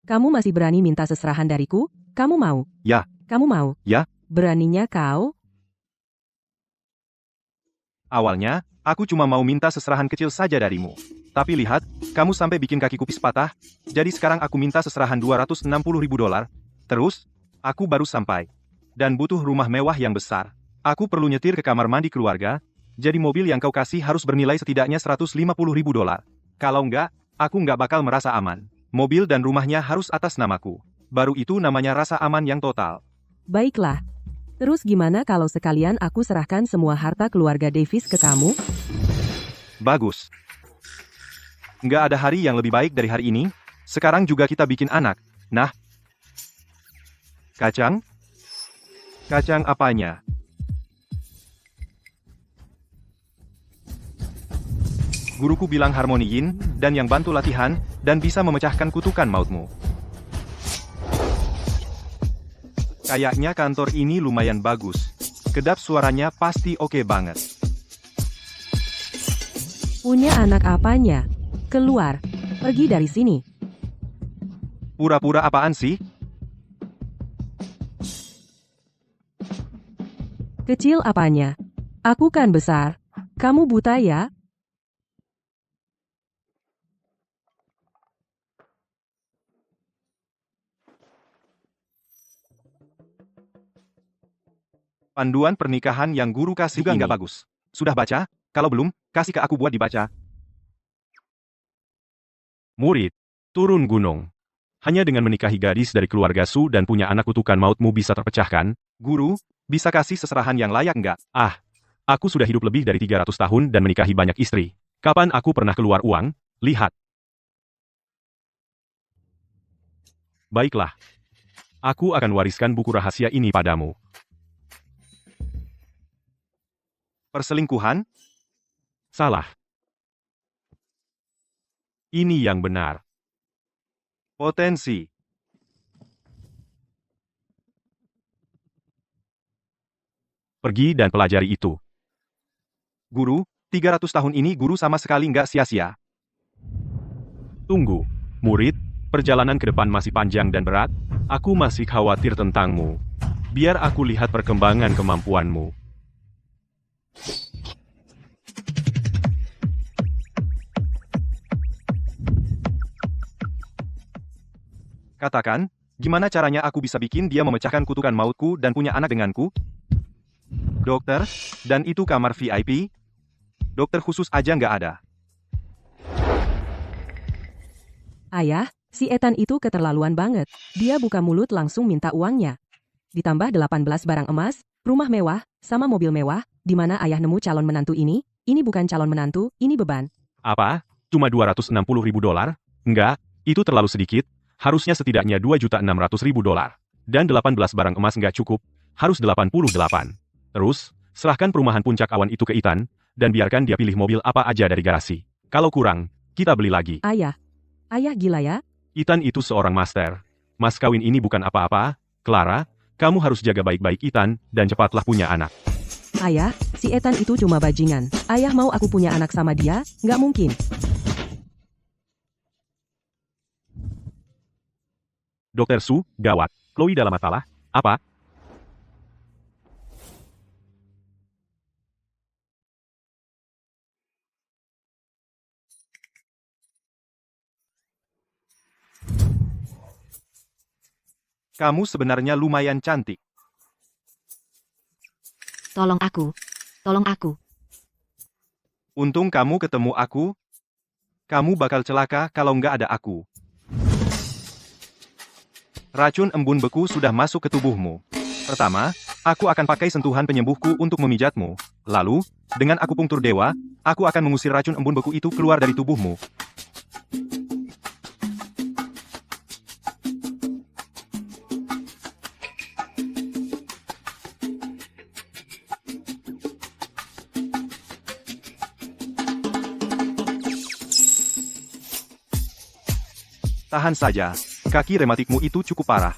Kamu masih berani minta seserahan dariku? Kamu mau? Ya. Kamu mau? Ya. Beraninya kau? Awalnya, aku cuma mau minta seserahan kecil saja darimu. Tapi lihat, kamu sampai bikin kaki kupis patah, jadi sekarang aku minta seserahan $260.000. Terus, aku baru sampai. Dan butuh rumah mewah yang besar. Aku perlu nyetir ke kamar mandi keluarga, jadi mobil yang kau kasih harus bernilai setidaknya $150.000. Kalau enggak, aku enggak bakal merasa aman. Mobil dan rumahnya harus atas namaku. Baru itu namanya rasa aman yang total. Baiklah. Terus gimana kalau sekalian aku serahkan semua harta keluarga Davis ke kamu? Bagus. Nggak ada hari yang lebih baik dari hari ini. Sekarang juga kita bikin anak. Nah. Kacang? Kacang apanya? Guruku bilang harmoniin, dan yang bantu latihan, dan bisa memecahkan kutukan mautmu. Kayaknya kantor ini lumayan bagus. Kedap suaranya pasti oke banget. Punya anak apanya? Keluar. Pergi dari sini. Pura-pura apaan sih? Kecil apanya? Aku kan besar. Kamu buta ya? Panduan pernikahan yang guru kasih juga nggak bagus. Sudah baca? Kalau belum, kasih ke aku buat dibaca. Murid, turun gunung. Hanya dengan menikahi gadis dari keluarga Su dan punya anak kutukan mautmu bisa terpecahkan. Guru, bisa kasih seserahan yang layak nggak? Ah, aku sudah hidup lebih dari 300 tahun dan menikahi banyak istri. Kapan aku pernah keluar uang? Lihat. Baiklah. Aku akan wariskan buku rahasia ini padamu. Perselingkuhan? Salah. Ini yang benar. Potensi. Pergi dan pelajari itu. Guru, 300 tahun ini guru sama sekali nggak sia-sia. Tunggu, murid, perjalanan ke depan masih panjang dan berat, aku masih khawatir tentangmu. Biar aku lihat perkembangan kemampuanmu. Katakan, gimana caranya aku bisa bikin dia memecahkan kutukan mautku dan punya anak denganku? Dokter, dan itu kamar VIP? Dokter khusus aja nggak ada. Ayah, si Ethan itu keterlaluan banget. Dia buka mulut langsung minta uangnya. Ditambah 18 barang emas, rumah mewah, sama mobil mewah, di mana ayah nemu calon menantu ini? Ini bukan calon menantu, ini beban. Apa? Cuma $260.000? Enggak, itu terlalu sedikit. Harusnya setidaknya $2.600.000. Dan 18 barang emas nggak cukup, harus 88. Terus, serahkan perumahan puncak awan itu ke Ethan, dan biarkan dia pilih mobil apa aja dari garasi. Kalau kurang, kita beli lagi. Ayah gila ya? Ethan itu seorang master. Mas kawin ini bukan apa-apa. Clara, kamu harus jaga baik-baik Ethan, dan cepatlah punya anak. Ayah, si Ethan itu cuma bajingan. Ayah mau aku punya anak sama dia? Nggak mungkin. Dokter Su, gawat. Chloe dalam masalah. Apa? Kamu sebenarnya lumayan cantik. Tolong aku. Tolong aku. Untung kamu ketemu aku. Kamu bakal celaka kalau nggak ada aku. Racun embun beku sudah masuk ke tubuhmu. Pertama, aku akan pakai sentuhan penyembuhku untuk memijatmu. Lalu, dengan akupunktur dewa, aku akan mengusir racun embun beku itu keluar dari tubuhmu. Tahan saja, kaki rematikmu itu cukup parah.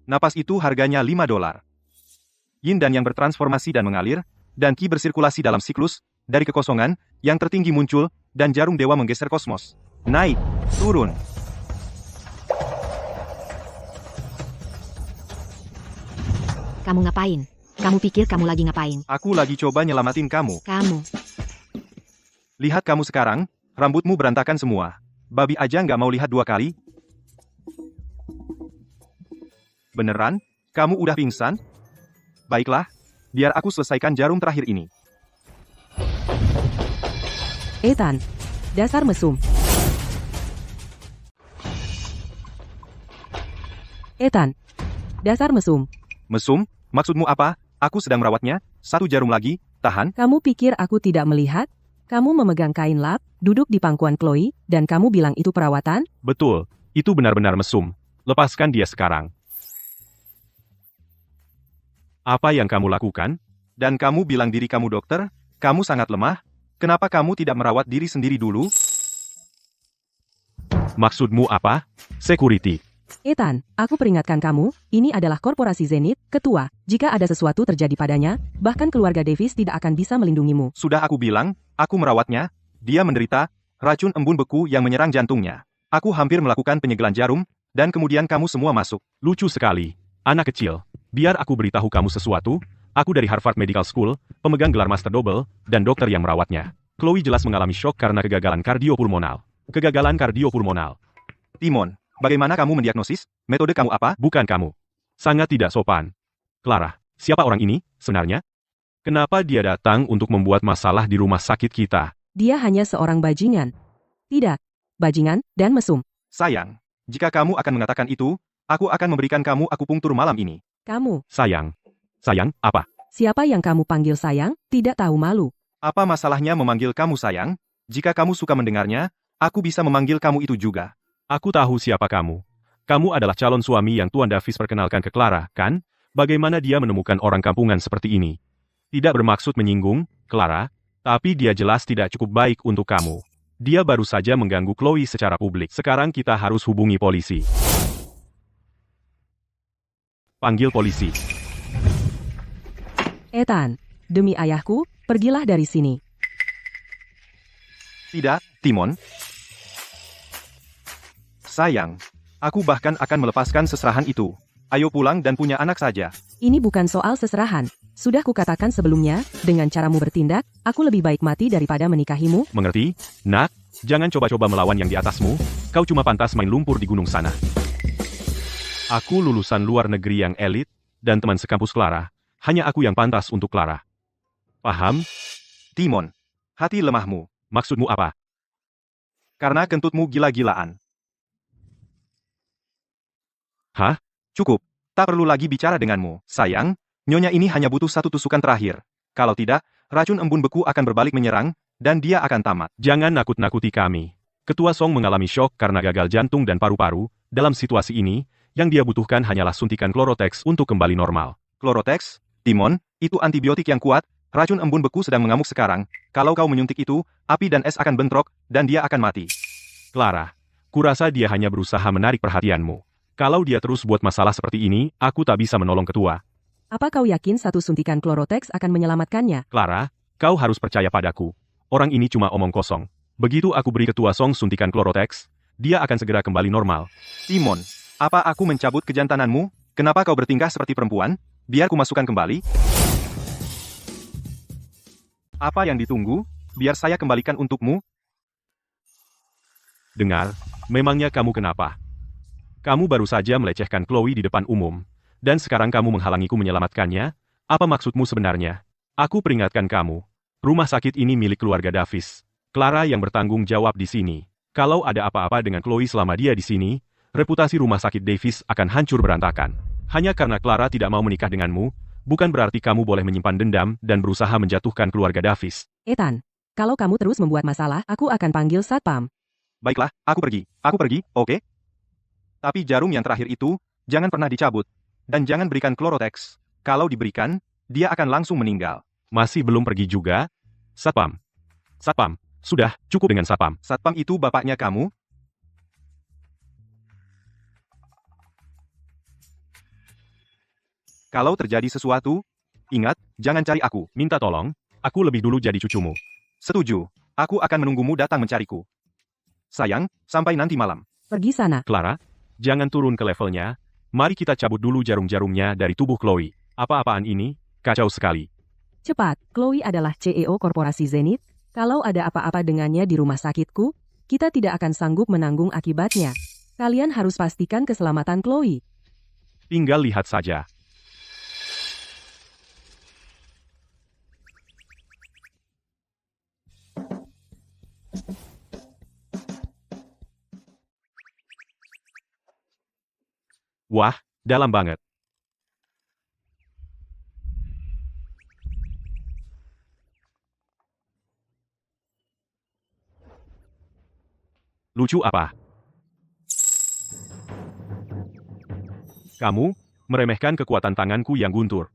Napas itu harganya $5. yin dan yang bertransformasi dan mengalir, dan ki bersirkulasi dalam siklus, dari kekosongan, yang tertinggi muncul, dan jarum dewa menggeser kosmos. Naik, turun. Kamu ngapain? Kamu pikir kamu lagi ngapain? Aku lagi coba nyelamatin kamu. Kamu. Lihat kamu sekarang, rambutmu berantakan semua. Babi aja nggak mau lihat 2 kali. Beneran? Kamu udah pingsan? Baiklah, biar aku selesaikan jarum terakhir ini. Ethan, dasar mesum. Ethan, dasar mesum. Mesum? Maksudmu apa? Aku sedang merawatnya. 1 jarum lagi, tahan. Kamu pikir aku tidak melihat? Kamu memegang kain lap, duduk di pangkuan Chloe, dan kamu bilang itu perawatan? Betul, itu benar-benar mesum. Lepaskan dia sekarang. Apa yang kamu lakukan? Dan kamu bilang diri kamu dokter? Kamu sangat lemah? Kenapa kamu tidak merawat diri sendiri dulu? Maksudmu apa? Security. Ethan, aku peringatkan kamu, ini adalah korporasi Zenith, ketua. Jika ada sesuatu terjadi padanya, bahkan keluarga Davis tidak akan bisa melindungimu. Sudah aku bilang, aku merawatnya. Dia menderita racun embun beku yang menyerang jantungnya. Aku hampir melakukan penyegelan jarum, dan kemudian kamu semua masuk. Lucu sekali. Anak kecil, biar aku beritahu kamu sesuatu. Aku dari Harvard Medical School, pemegang gelar Master Double, dan dokter yang merawatnya. Chloe jelas mengalami shock karena kegagalan kardiopulmonal. Kegagalan kardiopulmonal. Timon, bagaimana kamu mendiagnosis? Metode kamu apa? Bukan kamu. Sangat tidak sopan. Clara, siapa orang ini, sebenarnya? Kenapa dia datang untuk membuat masalah di rumah sakit kita? Dia hanya seorang bajingan. Tidak, bajingan dan mesum. Sayang, jika kamu akan mengatakan itu, aku akan memberikan kamu akupunktur malam ini. Kamu, Sayang. Sayang, apa? siapa yang kamu panggil sayang, tidak tahu malu. Apa masalahnya memanggil kamu sayang? Jika kamu suka mendengarnya, aku bisa memanggil kamu itu juga. Aku tahu siapa kamu. Kamu adalah calon suami yang Tuan Davis perkenalkan ke Clara, kan? Bagaimana dia menemukan orang kampungan seperti ini? Tidak bermaksud menyinggung, Clara, tapi dia jelas tidak cukup baik untuk kamu. Dia baru saja mengganggu Chloe secara publik. Sekarang kita harus hubungi polisi. Panggil polisi. Ethan, demi ayahku, pergilah dari sini. Tidak, Timon. Sayang, aku bahkan akan melepaskan seserahan itu. Ayo pulang dan punya anak saja. Ini bukan soal seserahan. Sudah kukatakan sebelumnya, dengan caramu bertindak, aku lebih baik mati daripada menikahimu. Mengerti? Nak, jangan coba-coba melawan yang di atasmu. Kau cuma pantas main lumpur di gunung sana. Aku lulusan luar negeri yang elit, dan teman sekampus Clara. Hanya aku yang pantas untuk Clara. Paham? Timon, hati lemahmu. Maksudmu apa? Karena kentutmu gila-gilaan. Hah? Cukup. Tak perlu lagi bicara denganmu. Sayang, nyonya ini hanya butuh 1 tusukan terakhir. Kalau tidak, racun embun beku akan berbalik menyerang, dan dia akan tamat. Jangan nakut-nakuti kami. Ketua Song mengalami syok karena gagal jantung dan paru-paru. Dalam situasi ini, yang dia butuhkan hanyalah suntikan Chlorotex untuk kembali normal. Chlorotex? Timon, itu antibiotik yang kuat. Racun embun beku sedang mengamuk sekarang. Kalau kau menyuntik itu, api dan es akan bentrok, dan dia akan mati. Clara, kurasa dia hanya berusaha menarik perhatianmu. Kalau dia terus buat masalah seperti ini, aku tak bisa menolong ketua. Apa kau yakin 1 suntikan Chlorotex akan menyelamatkannya? Clara, kau harus percaya padaku. Orang ini cuma omong kosong. Begitu aku beri ketua Song suntikan Chlorotex, dia akan segera kembali normal. Timon, apa aku mencabut kejantananmu? Kenapa kau bertingkah seperti perempuan? Biar ku masukkan kembali. Apa yang ditunggu? Biar saya kembalikan untukmu. Dengar, memangnya kamu kenapa? Kamu baru saja melecehkan Chloe di depan umum, dan sekarang kamu menghalangiku menyelamatkannya? Apa maksudmu sebenarnya? Aku peringatkan kamu. Rumah sakit ini milik keluarga Davis. Clara yang bertanggung jawab di sini. Kalau ada apa-apa dengan Chloe selama dia di sini, reputasi rumah sakit Davis akan hancur berantakan. Hanya karena Clara tidak mau menikah denganmu, bukan berarti kamu boleh menyimpan dendam dan berusaha menjatuhkan keluarga Davis. Ethan, kalau kamu terus membuat masalah, aku akan panggil Satpam. Baiklah, aku pergi, oke? Tapi jarum yang terakhir itu, jangan pernah dicabut. Dan jangan berikan Chlorotex. Kalau diberikan, dia akan langsung meninggal. Masih belum pergi juga? Satpam. Satpam, sudah, cukup dengan Satpam. Satpam itu bapaknya kamu? Kalau terjadi sesuatu, Ingat, jangan cari aku. Minta tolong, aku lebih dulu jadi cucumu. Setuju. Aku akan menunggumu datang mencariku. Sayang, sampai nanti malam. Pergi sana. Clara, jangan turun ke levelnya. Mari kita cabut dulu jarum-jarumnya dari tubuh Chloe. Apa-apaan ini? Kacau sekali. Cepat, Chloe adalah CEO Korporasi Zenith. Kalau ada apa-apa dengannya di rumah sakitku, kita tidak akan sanggup menanggung akibatnya. Kalian harus pastikan keselamatan Chloe. Tinggal lihat saja. Wah, dalam banget. Lucu apa? Kamu meremehkan kekuatan tanganku yang guntur.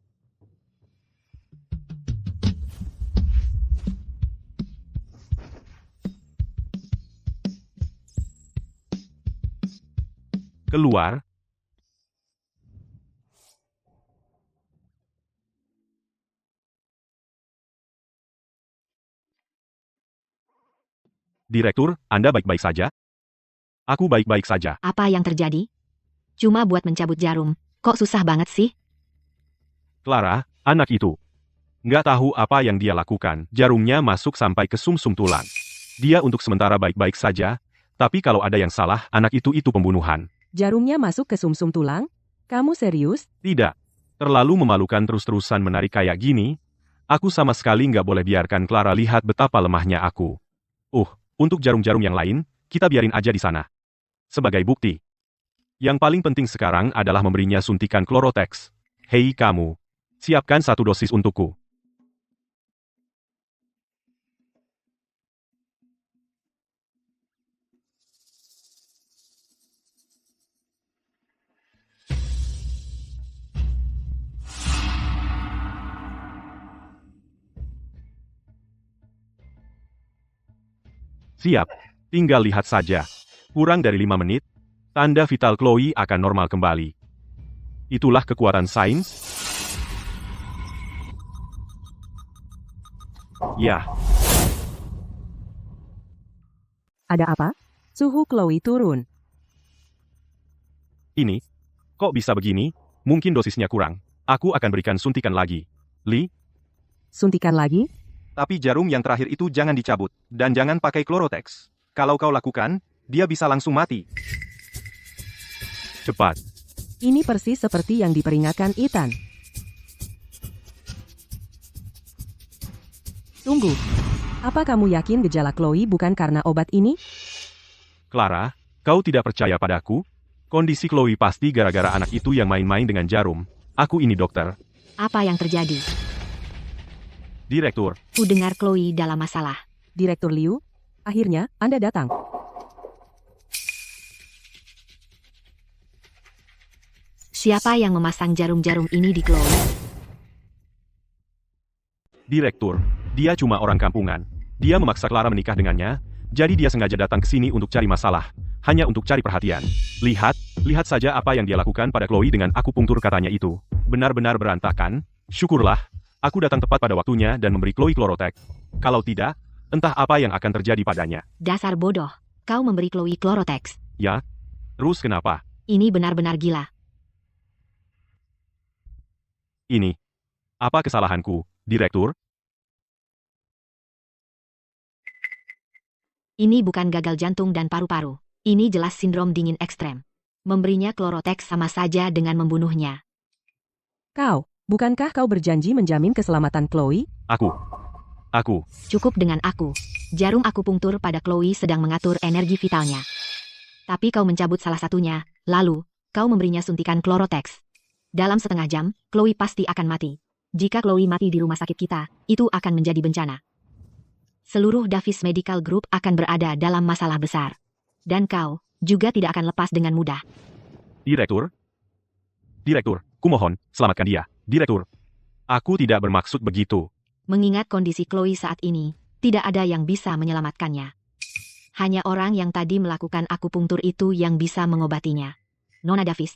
Keluar. Direktur, Anda baik-baik saja? Aku baik-baik saja. Apa yang terjadi? Cuma buat mencabut jarum. Kok susah banget sih? Clara, anak itu. Nggak tahu apa yang dia lakukan. Jarumnya masuk sampai ke sumsum tulang. Dia untuk sementara baik-baik saja, tapi kalau ada yang salah, anak itu pembunuhan. Jarumnya masuk ke sumsum tulang? Kamu serius? Tidak. Terlalu memalukan terus-terusan menarik kayak gini. Aku sama sekali nggak boleh biarkan Clara lihat betapa lemahnya aku. Untuk jarum-jarum yang lain, kita biarin aja di sana. Sebagai bukti. Yang paling penting sekarang adalah memberinya suntikan Chlorotex. Hei kamu. Siapkan 1 dosis untukku. Siap. Tinggal lihat saja. Kurang dari 5 menit, tanda vital Chloe akan normal kembali. Itulah kekuatan sains. Ya, Ada apa? Suhu Chloe turun. ini. Kok bisa begini? Mungkin dosisnya kurang. Aku akan berikan suntikan lagi. Lee, Suntikan lagi? tapi jarum yang terakhir itu jangan dicabut. Dan jangan pakai Chlorotex. Kalau kau lakukan, dia bisa langsung mati. Cepat. Ini persis seperti yang diperingatkan Ethan. Tunggu. Apa kamu yakin gejala Chloe bukan karena obat ini? Clara, kau tidak percaya padaku? Kondisi Chloe pasti gara-gara anak itu yang main-main dengan jarum. Aku ini dokter. Apa yang terjadi? Direktur, Ku dengar Chloe dalam masalah. Direktur Liu, akhirnya Anda datang. Siapa yang memasang jarum-jarum ini di Chloe? Direktur, dia cuma orang kampungan. Dia memaksa Clara menikah dengannya, jadi dia sengaja datang ke sini untuk cari masalah. Hanya untuk cari perhatian. Lihat saja apa yang dia lakukan pada Chloe dengan akupunktur katanya itu. Benar-benar berantakan. Syukurlah, aku datang tepat pada waktunya dan memberi Chloe Chlorotex. Kalau tidak, entah apa yang akan terjadi padanya. Dasar bodoh. Kau memberi Chloe Chlorotex. Ya? Terus kenapa? Ini benar-benar gila. Ini. Apa kesalahanku, Direktur? Ini bukan gagal jantung dan paru-paru. Ini jelas sindrom dingin ekstrem. Memberinya Chlorotex sama saja dengan membunuhnya. Bukankah kau berjanji menjamin keselamatan Chloe? Aku. Cukup dengan aku. Jarum akupunktur pada Chloe sedang mengatur energi vitalnya. Tapi kau mencabut salah satunya, lalu, kau memberinya suntikan Chlorotex. Dalam setengah jam, Chloe pasti akan mati. Jika Chloe mati di rumah sakit kita, itu akan menjadi bencana. Seluruh Davis Medical Group akan berada dalam masalah besar. Dan kau juga tidak akan lepas dengan mudah. Direktur, kumohon, selamatkan dia. Direktur, aku tidak bermaksud begitu. Mengingat kondisi Chloe saat ini, tidak ada yang bisa menyelamatkannya. Hanya orang yang tadi melakukan akupunktur itu yang bisa mengobatinya. Nona Davis,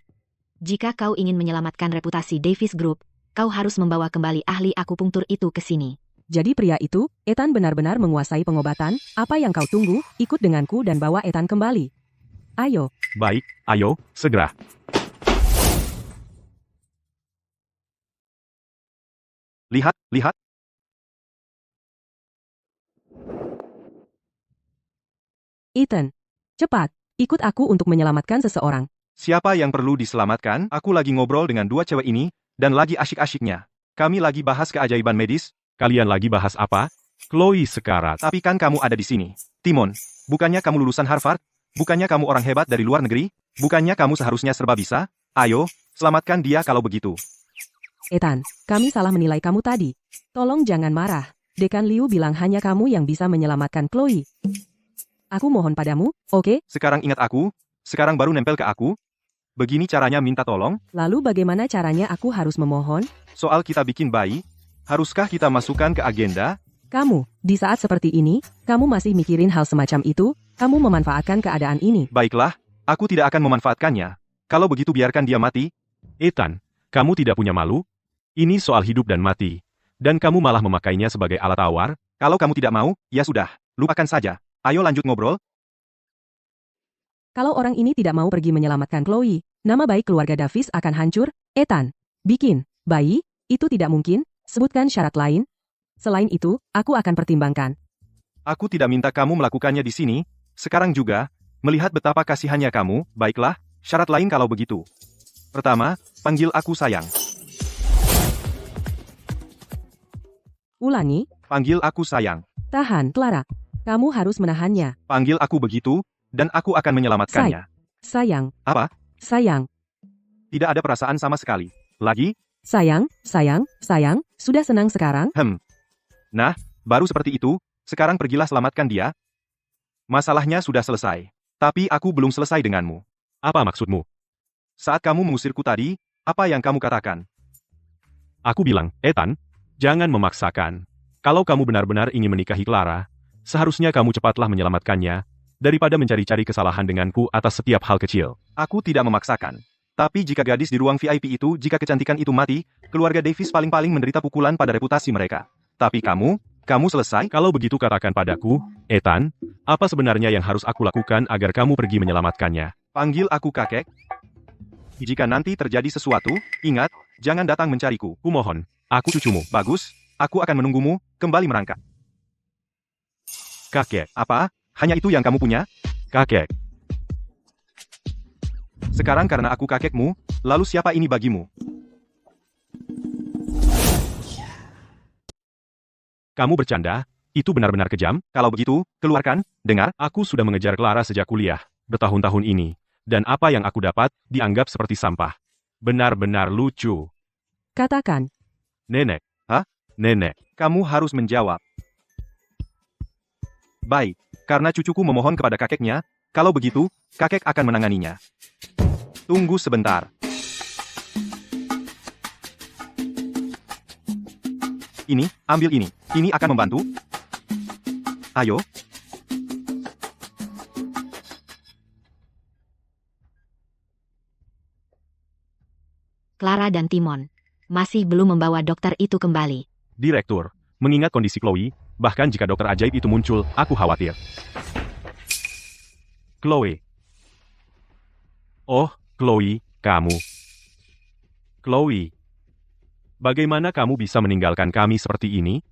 jika kau ingin menyelamatkan reputasi Davis Group, kau harus membawa kembali ahli akupunktur itu ke sini. Jadi pria itu, Ethan benar-benar menguasai pengobatan. Apa yang kau tunggu? Ikut denganku dan bawa Ethan kembali. Ayo. Baik, ayo, segera. Lihat, lihat. Ethan, cepat, ikut aku untuk menyelamatkan seseorang. Siapa yang perlu diselamatkan? Aku lagi ngobrol dengan dua cewek ini, dan lagi asyik-asyiknya. Kami lagi bahas keajaiban medis. Kalian lagi bahas apa? Chloe sekarat. Tapi kan kamu ada di sini. Timon, bukannya kamu lulusan Harvard? Bukannya kamu orang hebat dari luar negeri? Bukannya kamu seharusnya serba bisa? Ayo, selamatkan dia kalau begitu. Ethan, kami salah menilai kamu tadi. Tolong jangan marah. Dekan Liu bilang hanya kamu yang bisa menyelamatkan Chloe. Aku mohon padamu, oke? Sekarang ingat aku? Sekarang baru nempel ke aku? Begini caranya minta tolong? Lalu bagaimana caranya aku harus memohon? Soal kita bikin bayi, haruskah kita masukkan ke agenda? Kamu, di saat seperti ini, kamu masih mikirin hal semacam itu, kamu memanfaatkan keadaan ini. Baiklah, aku tidak akan memanfaatkannya. Kalau begitu biarkan dia mati. Ethan, kamu tidak punya malu? Ini soal hidup dan mati. Dan kamu malah memakainya sebagai alat tawar? Kalau kamu tidak mau, ya sudah, lupakan saja. Ayo lanjut ngobrol. Kalau orang ini tidak mau pergi menyelamatkan Chloe, nama baik keluarga Davis akan hancur. Ethan, bikin bayi, itu tidak mungkin, sebutkan syarat lain. Selain itu, aku akan pertimbangkan. Aku tidak minta kamu melakukannya di sini, sekarang juga, melihat betapa kasihannya kamu, baiklah, syarat lain kalau begitu. Pertama, panggil aku sayang. Ulangi, Panggil aku sayang. tahan, Clara. Kamu harus menahannya. Panggil aku begitu, dan aku akan menyelamatkannya. Sayang. Apa? Sayang. Tidak ada perasaan sama sekali. Lagi? Sayang, sudah senang sekarang? Nah, baru seperti itu, sekarang pergilah selamatkan dia. Masalahnya sudah selesai. Tapi aku belum selesai denganmu. Apa maksudmu? Saat kamu mengusirku tadi, apa yang kamu katakan? Aku bilang, Ethan, jangan memaksakan. Kalau kamu benar-benar ingin menikahi Clara, seharusnya kamu cepatlah menyelamatkannya, daripada mencari-cari kesalahan denganku atas setiap hal kecil. Aku tidak memaksakan. Tapi jika gadis di ruang VIP itu, jika kecantikan itu mati, keluarga Davis paling-paling menderita pukulan pada reputasi mereka. Tapi kamu selesai? Kalau begitu katakan padaku, Ethan, apa sebenarnya yang harus aku lakukan agar kamu pergi menyelamatkannya? Panggil aku kakek. Jika nanti terjadi sesuatu, ingat, jangan datang mencariku. Kumohon, aku cucumu. Bagus, aku akan menunggumu, kembali merangkak. Kakek, apa? Hanya itu yang kamu punya? Kakek. Sekarang karena aku kakekmu, lalu siapa ini bagimu? Kamu bercanda? Itu benar-benar kejam? Kalau begitu, keluarkan. Dengar, aku sudah mengejar Clara sejak kuliah, bertahun-tahun ini. Dan apa yang aku dapat, dianggap seperti sampah. Benar-benar lucu. Katakan. Nenek. Hah? Nenek. Kamu harus menjawab. Baik, karena cucuku memohon kepada kakeknya, kalau begitu, kakek akan menanganinya. Tunggu sebentar. Ini, ambil ini. Ini akan membantu. Ayo. Clara dan Timon masih belum membawa dokter itu kembali. Direktur, mengingat kondisi Chloe, bahkan jika dokter ajaib itu muncul, aku khawatir. Chloe. Oh, Chloe, kamu. Chloe. Bagaimana kamu bisa meninggalkan kami seperti ini?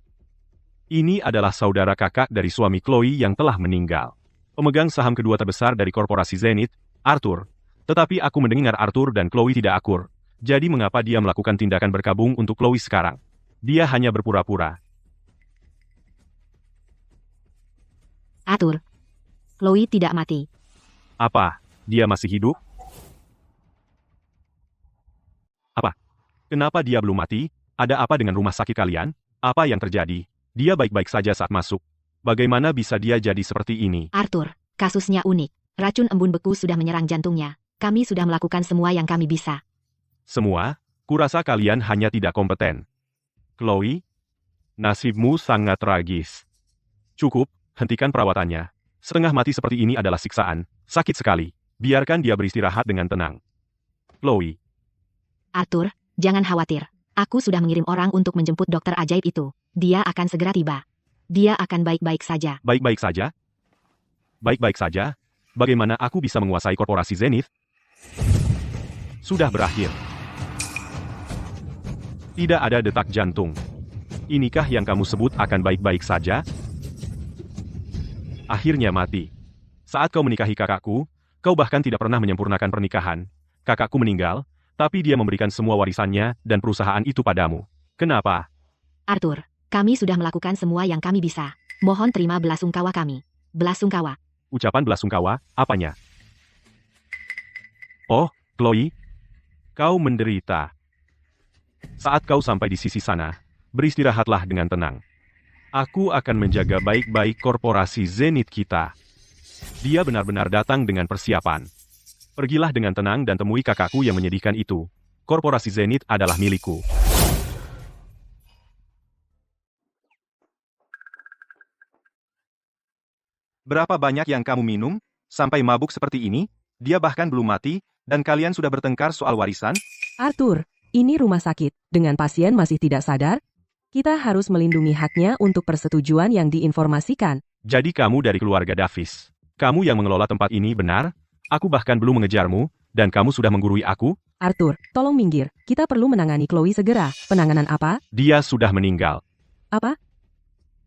Ini adalah saudara kakak dari suami Chloe yang telah meninggal. Pemegang saham kedua terbesar dari korporasi Zenith, Arthur. Tetapi aku mendengar Arthur dan Chloe tidak akur. Jadi mengapa dia melakukan tindakan berkabung untuk Chloe sekarang? Dia hanya berpura-pura. Arthur, Chloe tidak mati. Apa? Dia masih hidup? Apa? Kenapa dia belum mati? Ada apa dengan rumah sakit kalian? Apa yang terjadi? Dia baik-baik saja saat masuk. Bagaimana bisa dia jadi seperti ini? Arthur, kasusnya unik. Racun embun beku sudah menyerang jantungnya. Kami sudah melakukan semua yang kami bisa. Semua? Kurasa kalian hanya tidak kompeten. Chloe? Nasibmu sangat tragis. Cukup, hentikan perawatannya. Setengah mati seperti ini adalah siksaan. Sakit sekali. Biarkan dia beristirahat dengan tenang. Chloe. Arthur, jangan khawatir. Aku sudah mengirim orang untuk menjemput dokter ajaib itu. Dia akan segera tiba. Dia akan baik-baik saja. Baik-baik saja? Baik-baik saja? Bagaimana aku bisa menguasai korporasi Zenith? Sudah berakhir. Tidak ada detak jantung. Inikah yang kamu sebut akan baik-baik saja? Akhirnya mati. Saat kau menikahi kakakku, kau bahkan tidak pernah menyempurnakan pernikahan. Kakakku meninggal, tapi dia memberikan semua warisannya dan perusahaan itu padamu. Kenapa? Arthur, kami sudah melakukan semua yang kami bisa. Mohon terima belasungkawa kami. Belasungkawa. Ucapan belasungkawa, apanya? Oh, Chloe, kau menderita. Saat kau sampai di sisi sana, beristirahatlah dengan tenang. Aku akan menjaga baik-baik korporasi Zenith kita. Dia benar-benar datang dengan persiapan. Pergilah dengan tenang dan temui kakakku yang menyedihkan itu. Korporasi Zenith adalah milikku. Berapa banyak yang kamu minum, sampai mabuk seperti ini? Dia bahkan belum mati, dan kalian sudah bertengkar soal warisan? Arthur, ini rumah sakit. Dengan pasien masih tidak sadar, kita harus melindungi haknya untuk persetujuan yang diinformasikan. Jadi kamu dari keluarga Davis. Kamu yang mengelola tempat ini, benar? Aku bahkan belum mengejarmu, dan kamu sudah menggurui aku? Arthur, tolong minggir. Kita perlu menangani Chloe segera. Penanganan apa? Dia sudah meninggal. Apa?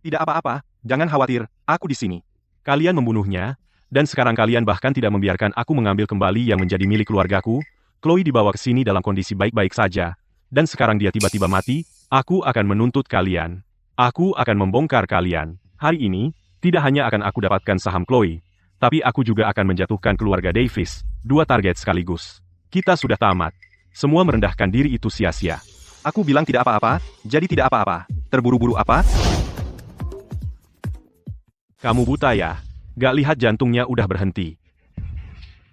Tidak apa-apa, jangan khawatir, aku di sini. Kalian membunuhnya, dan sekarang kalian bahkan tidak membiarkan aku mengambil kembali yang menjadi milik keluargaku. Chloe dibawa ke sini dalam kondisi baik-baik saja, dan sekarang dia tiba-tiba mati. Aku akan menuntut kalian. Aku akan membongkar kalian. Hari ini, tidak hanya akan aku dapatkan saham Chloe, tapi aku juga akan menjatuhkan keluarga Davis. 2 target sekaligus. Kita sudah tamat. Semua merendahkan diri itu sia-sia. Aku bilang tidak apa-apa, jadi tidak apa-apa. Terburu-buru apa? Kamu buta ya? Gak lihat jantungnya udah berhenti.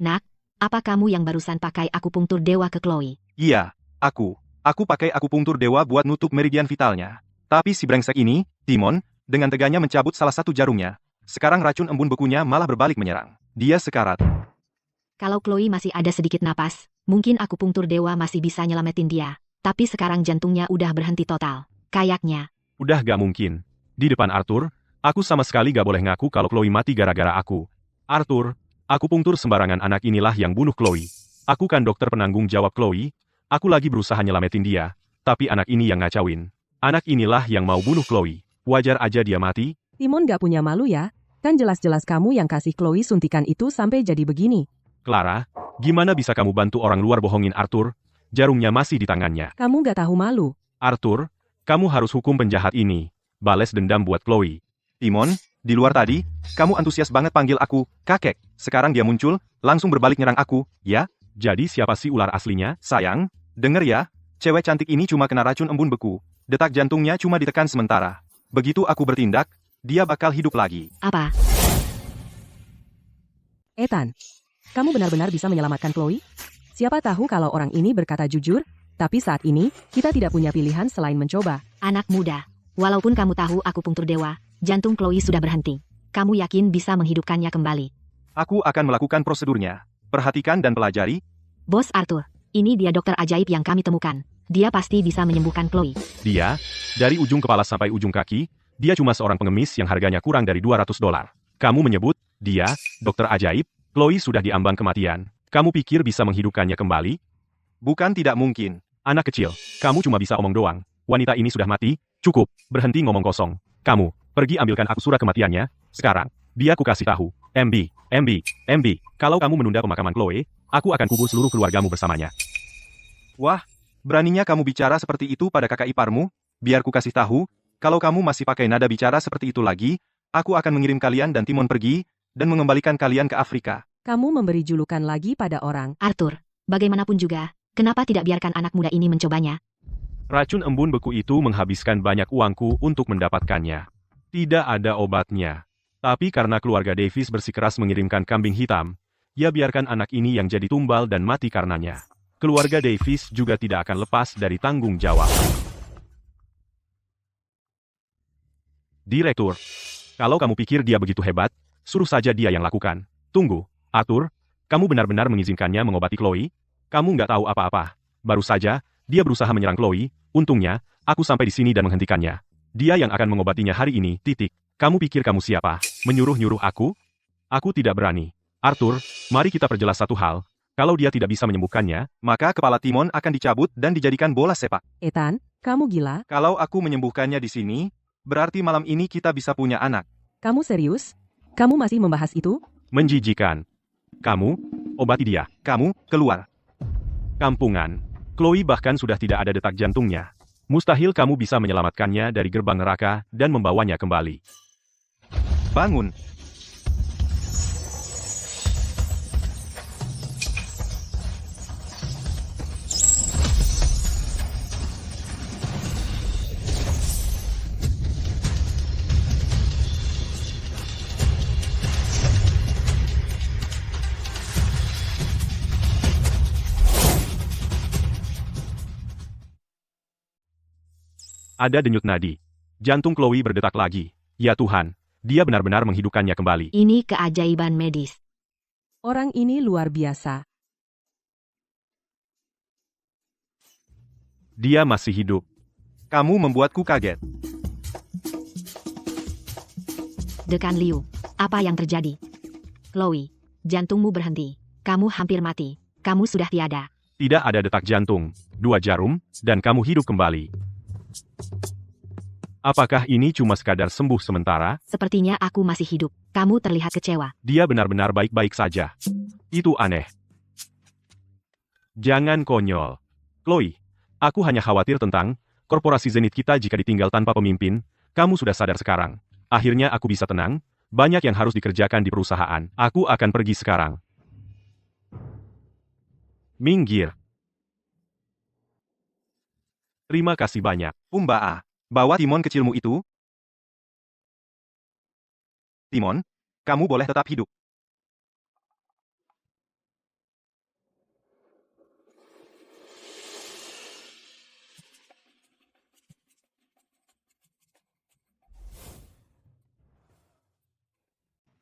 Nak, apa kamu yang barusan pakai akupunktur dewa ke Chloe? Iya, aku. Aku pakai akupunktur dewa buat nutup meridian vitalnya. Tapi si brengsek ini, Timon, dengan teganya mencabut salah satu jarumnya. Sekarang racun embun bekunya malah berbalik menyerang. Dia sekarat. Kalau Chloe masih ada sedikit napas, mungkin akupunktur dewa masih bisa nyelamatin dia. Tapi sekarang jantungnya udah berhenti total. Kayaknya. Udah gak mungkin. Di depan Arthur, aku sama sekali gak boleh ngaku kalau Chloe mati gara-gara aku. Arthur, akupunktur sembarangan anak inilah yang bunuh Chloe. Aku kan dokter penanggung jawab Chloe. Aku lagi berusaha nyelamatin dia. Tapi anak ini yang ngacauin. Anak inilah yang mau bunuh Chloe. Wajar aja dia mati. Timon gak punya malu ya? Kan jelas-jelas kamu yang kasih Chloe suntikan itu sampai jadi begini. Clara, gimana bisa kamu bantu orang luar bohongin Arthur? Jarumnya masih di tangannya. Kamu gak tahu malu. Arthur, kamu harus hukum penjahat ini. Bales dendam buat Chloe. Timon, di luar tadi, kamu antusias banget panggil aku, kakek. Sekarang dia muncul, langsung berbalik nyerang aku, ya? Jadi siapa sih ular aslinya, sayang? Denger ya, cewek cantik ini cuma kena racun embun beku. Detak jantungnya cuma ditekan sementara. Begitu aku bertindak, dia bakal hidup lagi. Apa? Ethan, kamu benar-benar bisa menyelamatkan Chloe? Siapa tahu kalau orang ini berkata jujur, tapi saat ini, kita tidak punya pilihan selain mencoba. Anak muda. Walaupun kamu tahu akupunktur dewa, jantung Chloe sudah berhenti. Kamu yakin bisa menghidupkannya kembali? Aku akan melakukan prosedurnya. Perhatikan dan pelajari. Bos Arthur, ini dia dokter ajaib yang kami temukan. Dia pasti bisa menyembuhkan Chloe. Dia, dari ujung kepala sampai ujung kaki, dia cuma seorang pengemis yang harganya kurang dari $200. Kamu menyebut, dia, dokter ajaib, Chloe sudah diambang kematian. Kamu pikir bisa menghidupkannya kembali? Bukan tidak mungkin. Anak kecil, kamu cuma bisa omong doang. Wanita ini sudah mati, cukup, berhenti ngomong kosong. Kamu, pergi ambilkan aku surat kematiannya, sekarang. Dia ku kasih tahu, MB, kalau kamu menunda pemakaman Chloe, aku akan kubur seluruh keluargamu bersamanya. Wah, beraninya kamu bicara seperti itu pada kakak iparmu? Biar ku kasih tahu, kalau kamu masih pakai nada bicara seperti itu lagi, aku akan mengirim kalian dan Timon pergi, dan mengembalikan kalian ke Afrika. Kamu memberi julukan lagi pada orang. Arthur, bagaimanapun juga, kenapa tidak biarkan anak muda ini mencobanya? Racun embun beku itu menghabiskan banyak uangku untuk mendapatkannya. Tidak ada obatnya. Tapi karena keluarga Davis bersikeras mengirimkan kambing hitam, ya biarkan anak ini yang jadi tumbal dan mati karenanya. Keluarga Davis juga tidak akan lepas dari tanggung jawab. Direktur, kalau kamu pikir dia begitu hebat, suruh saja dia yang lakukan. Tunggu, Arthur, kamu benar-benar mengizinkannya mengobati Chloe? Kamu nggak tahu apa-apa. Baru saja, Dia berusaha menyerang Chloe, untungnya, aku sampai di sini dan menghentikannya. Dia yang akan mengobatinya hari ini, titik. Kamu pikir kamu siapa? Menyuruh-nyuruh aku? Aku tidak berani. Arthur, mari kita perjelas satu hal. Kalau dia tidak bisa menyembuhkannya, maka kepala Timon akan dicabut dan dijadikan bola sepak. Ethan, kamu gila? Kalau aku menyembuhkannya di sini, berarti malam ini kita bisa punya anak. Kamu serius? Kamu masih membahas itu? Menjijikan. Kamu, obati dia. Kamu, keluar. Kampungan. Chloe bahkan sudah tidak ada detak jantungnya. Mustahil kamu bisa menyelamatkannya dari gerbang neraka dan membawanya kembali. Bangun. Ada denyut nadi. Jantung Chloe berdetak lagi. Ya Tuhan, dia benar-benar menghidupkannya kembali. Ini keajaiban medis. Orang ini luar biasa. Dia masih hidup. Kamu membuatku kaget. Dekan Liu, apa yang terjadi? Chloe, jantungmu berhenti. Kamu hampir mati. Kamu sudah tiada. Tidak ada detak jantung, 2 jarum, dan kamu hidup kembali. Apakah ini cuma sekadar sembuh sementara? Sepertinya aku masih hidup. Kamu terlihat kecewa. Dia benar-benar baik-baik saja. Itu aneh. Jangan konyol. Chloe, aku hanya khawatir tentang korporasi Zenith kita jika ditinggal tanpa pemimpin. Kamu sudah sadar sekarang. Akhirnya aku bisa tenang. Banyak yang harus dikerjakan di perusahaan. Aku akan pergi sekarang. Minggir. Terima kasih banyak. Umbaa, bawa Timon kecilmu itu. Timon, kamu boleh tetap hidup.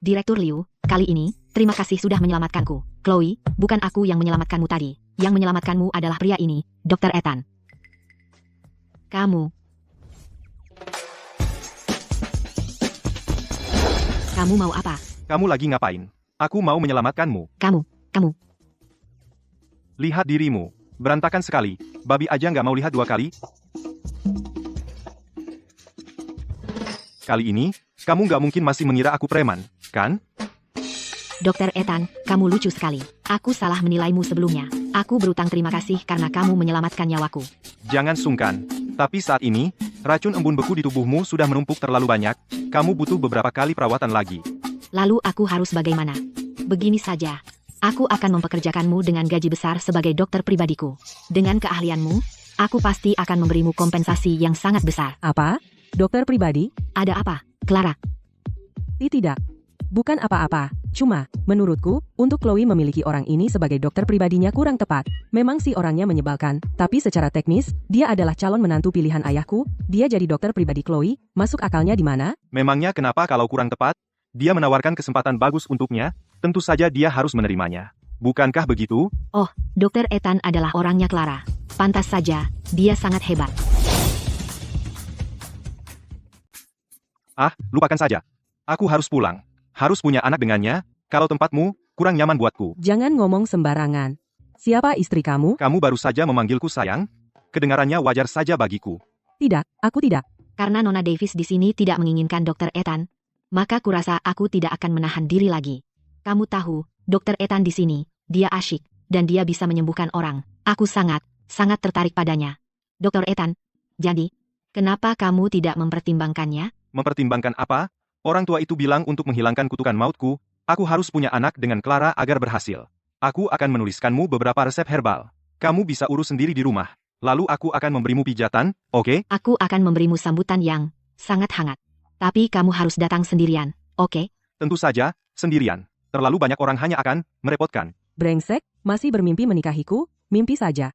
Direktur Liu, kali ini, terima kasih sudah menyelamatkanku. Chloe, bukan aku yang menyelamatkanmu tadi. Yang menyelamatkanmu adalah pria ini, Dr. Ethan. Kamu mau apa? Kamu lagi ngapain? Aku mau menyelamatkanmu. Kamu. Lihat dirimu. Berantakan sekali. Babi aja nggak mau lihat 2 kali. Kali ini, kamu nggak mungkin masih mengira aku preman, kan? Dr. Ethan, kamu lucu sekali. Aku salah menilaimu sebelumnya. Aku berutang terima kasih karena kamu menyelamatkan nyawaku. Jangan sungkan. Tapi saat ini, racun embun beku di tubuhmu sudah menumpuk terlalu banyak. Kamu butuh beberapa kali perawatan lagi. Lalu aku harus bagaimana? Begini saja. Aku akan mempekerjakanmu dengan gaji besar sebagai dokter pribadiku. Dengan keahlianmu, aku pasti akan memberimu kompensasi yang sangat besar. Apa? Dokter pribadi? Ada apa, Clara? Tidak. Bukan apa-apa. Cuma, menurutku, untuk Chloe memiliki orang ini sebagai dokter pribadinya kurang tepat. Memang si orangnya menyebalkan, tapi secara teknis, dia adalah calon menantu pilihan ayahku. Dia jadi dokter pribadi Chloe. Masuk akalnya di mana? Memangnya kenapa kalau kurang tepat? Dia menawarkan kesempatan bagus untuknya, tentu saja dia harus menerimanya. Bukankah begitu? Oh, Dr. Ethan adalah orangnya Clara. Pantas saja, dia sangat hebat. Ah, lupakan saja. Aku harus pulang. Harus punya anak dengannya, kalau tempatmu, kurang nyaman buatku. Jangan ngomong sembarangan. Siapa istri kamu? Kamu baru saja memanggilku sayang? Kedengarannya wajar saja bagiku. Tidak, aku tidak. Karena Nona Davis di sini tidak menginginkan Dr. Ethan, maka kurasa aku tidak akan menahan diri lagi. Kamu tahu, Dr. Ethan di sini, dia asyik, dan dia bisa menyembuhkan orang. Aku sangat tertarik padanya. Dr. Ethan, jadi, kenapa kamu tidak mempertimbangkannya? Mempertimbangkan apa? Orang tua itu bilang untuk menghilangkan kutukan mautku, aku harus punya anak dengan Clara agar berhasil. Aku akan menuliskanmu beberapa resep herbal. Kamu bisa urus sendiri di rumah. Lalu aku akan memberimu pijatan, oke? Aku akan memberimu sambutan yang sangat hangat. Tapi kamu harus datang sendirian, oke? Tentu saja, sendirian. Terlalu banyak orang hanya akan merepotkan. Brengsek, masih bermimpi menikahiku? Mimpi saja.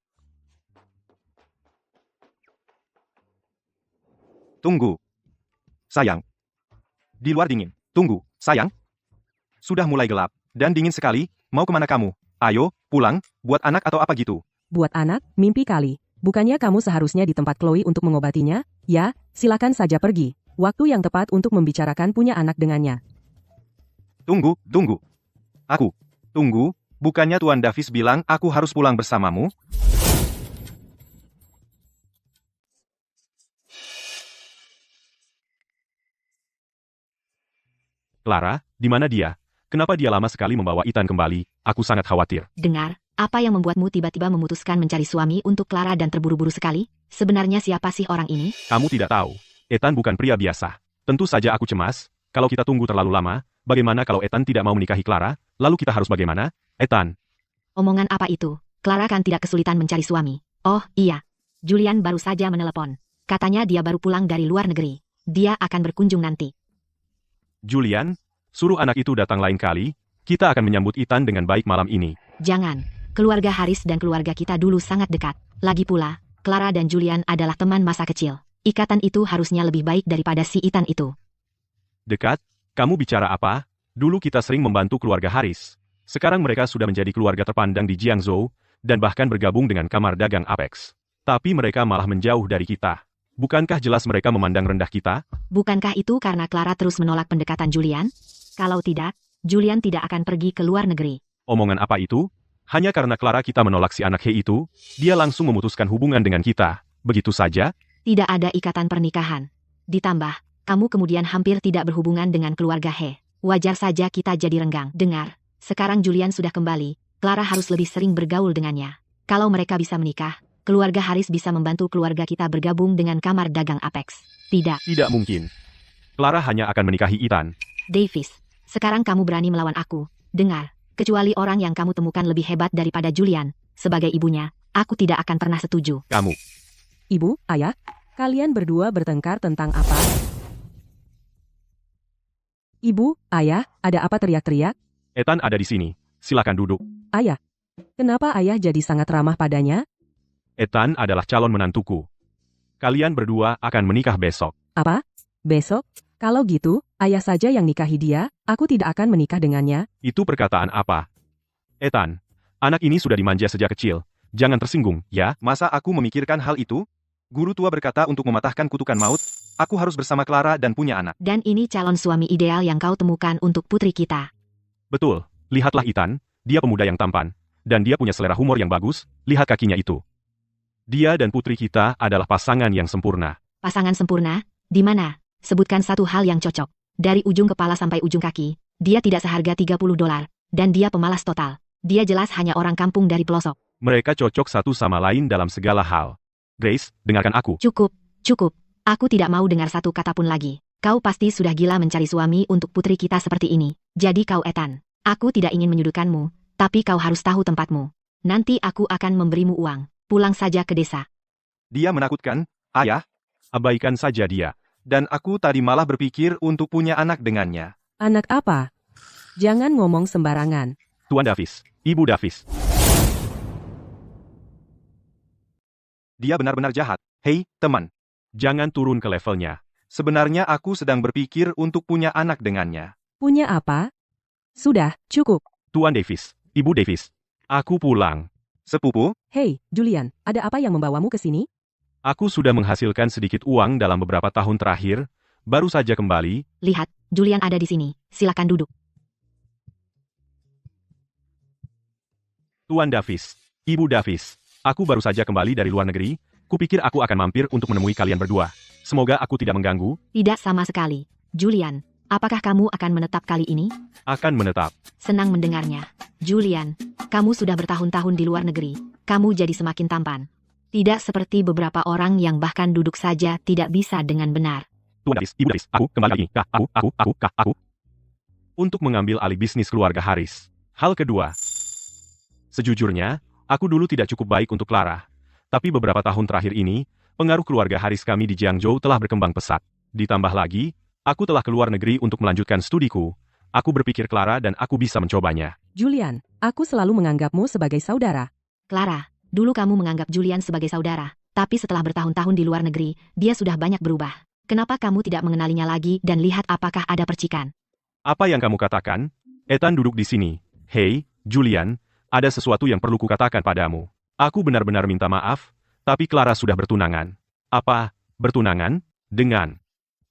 Tunggu. Sayang. Di luar dingin. Tunggu, sayang. Sudah mulai gelap, dan dingin sekali, mau kemana kamu? Ayo, pulang, buat anak atau apa gitu. Buat anak, mimpi kali. Bukannya kamu seharusnya di tempat Chloe untuk mengobatinya? Ya, silakan saja pergi. Waktu yang tepat untuk membicarakan punya anak dengannya. Tunggu. Tunggu, bukannya Tuan Davis bilang aku harus pulang bersamamu? Clara, di mana dia? Kenapa dia lama sekali membawa Ethan kembali? Aku sangat khawatir. Dengar, apa yang membuatmu tiba-tiba memutuskan mencari suami untuk Clara dan terburu-buru sekali? Sebenarnya siapa sih orang ini? Kamu tidak tahu. Ethan bukan pria biasa. Tentu saja aku cemas. Kalau kita tunggu terlalu lama, bagaimana kalau Ethan tidak mau menikahi Clara? Lalu kita harus bagaimana? Ethan. Omongan apa itu? Clara kan tidak kesulitan mencari suami. Oh, iya. Julian baru saja menelepon. Katanya dia baru pulang dari luar negeri. Dia akan berkunjung nanti. Julian, suruh anak itu datang lain kali. Kita akan menyambut Ethan dengan baik malam ini. Jangan. Keluarga Haris dan keluarga kita dulu sangat dekat. Lagi pula, Clara dan Julian adalah teman masa kecil. Ikatan itu harusnya lebih baik daripada si Ethan itu. Dekat? Kamu bicara apa? Dulu kita sering membantu keluarga Haris. Sekarang mereka sudah menjadi keluarga terpandang di Jiangzhou, dan bahkan bergabung dengan kamar dagang Apex. Tapi mereka malah menjauh dari kita. Bukankah jelas mereka memandang rendah kita? Bukankah itu karena Clara terus menolak pendekatan Julian? Kalau tidak, Julian tidak akan pergi ke luar negeri. Omongan apa itu? Hanya karena Clara kita menolak si anak He itu, dia langsung memutuskan hubungan dengan kita. Begitu saja? Tidak ada ikatan pernikahan. Ditambah, kamu kemudian hampir tidak berhubungan dengan keluarga He. Wajar saja kita jadi renggang. Dengar, sekarang Julian sudah kembali, Clara harus lebih sering bergaul dengannya. Kalau mereka bisa menikah, keluarga Haris bisa membantu keluarga kita bergabung dengan kamar dagang Apex. Tidak. Tidak mungkin. Clara hanya akan menikahi Ethan. Davis, sekarang kamu berani melawan aku. Dengar, kecuali orang yang kamu temukan lebih hebat daripada Julian, sebagai ibunya, aku tidak akan pernah setuju. Kamu. Ibu, ayah, kalian berdua bertengkar tentang apa? Ibu, ayah, ada apa teriak-teriak? Ethan ada di sini. Silakan duduk. Ayah, kenapa ayah jadi sangat ramah padanya? Ethan adalah calon menantuku. Kalian berdua akan menikah besok. Apa? Besok? Kalau gitu, ayah saja yang nikahi dia, aku tidak akan menikah dengannya. Itu perkataan apa? Ethan, anak ini sudah dimanja sejak kecil. Jangan tersinggung, ya? Masa aku memikirkan hal itu? Guru tua berkata untuk mematahkan kutukan maut, aku harus bersama Clara dan punya anak. Dan ini calon suami ideal yang kau temukan untuk putri kita. Betul, lihatlah Ethan, dia pemuda yang tampan. Dan dia punya selera humor yang bagus, lihat kakinya itu. Dia dan putri kita adalah pasangan yang sempurna. Pasangan sempurna? Di mana? Sebutkan satu hal yang cocok. Dari ujung kepala sampai ujung kaki, dia tidak seharga $30, dan dia pemalas total. Dia jelas hanya orang kampung dari pelosok. Mereka cocok satu sama lain dalam segala hal. Grace, dengarkan aku. Cukup. Aku tidak mau dengar satu kata pun lagi. Kau pasti sudah gila mencari suami untuk putri kita seperti ini. Jadi kau Ethan. Aku tidak ingin menyudutkanmu, tapi kau harus tahu tempatmu. Nanti aku akan memberimu uang. Pulang saja ke desa. Dia menakutkan, ayah. Abaikan saja dia. Dan aku tadi malah berpikir untuk punya anak dengannya. Anak apa? Jangan ngomong sembarangan. Tuan Davis, Ibu Davis. Dia benar-benar jahat. Hei, teman. Jangan turun ke levelnya. Sebenarnya aku sedang berpikir untuk punya anak dengannya. Punya apa? Sudah, cukup. Tuan Davis, Ibu Davis. Aku pulang. Sepupu, Hei, Julian, ada apa yang membawamu ke sini? aku sudah menghasilkan sedikit uang dalam beberapa tahun terakhir, baru saja kembali. Lihat, Julian ada di sini. Silakan duduk. Tuan Davis, Ibu Davis, aku baru saja kembali dari luar negeri, kupikir aku akan mampir untuk menemui kalian berdua. Semoga aku tidak mengganggu. Tidak sama sekali. Julian, apakah kamu akan menetap kali ini? Akan menetap. Senang mendengarnya. Julian, kamu sudah bertahun-tahun di luar negeri. Kamu jadi semakin tampan. Tidak seperti beberapa orang yang bahkan duduk saja tidak bisa dengan benar. Tuan Davis, Ibu Davis, aku kembali lagi. Aku. Untuk mengambil alih bisnis keluarga Haris. Hal kedua. Sejujurnya, aku dulu tidak cukup baik untuk Clara. Tapi beberapa tahun terakhir ini, pengaruh keluarga Haris kami di Jiangzhou telah berkembang pesat. Ditambah lagi, aku telah keluar negeri untuk melanjutkan studiku. Aku berpikir Clara dan aku bisa mencobanya. Julian, aku selalu menganggapmu sebagai saudara. Clara, dulu kamu menganggap Julian sebagai saudara. Tapi setelah bertahun-tahun di luar negeri, dia sudah banyak berubah. Kenapa kamu tidak mengenalinya lagi dan lihat apakah ada percikan? Apa yang kamu katakan? Ethan duduk di sini. Hei, Julian, ada sesuatu yang perlu kukatakan padamu. Aku benar-benar minta maaf, Tapi Clara sudah bertunangan. Apa? Bertunangan? Dengan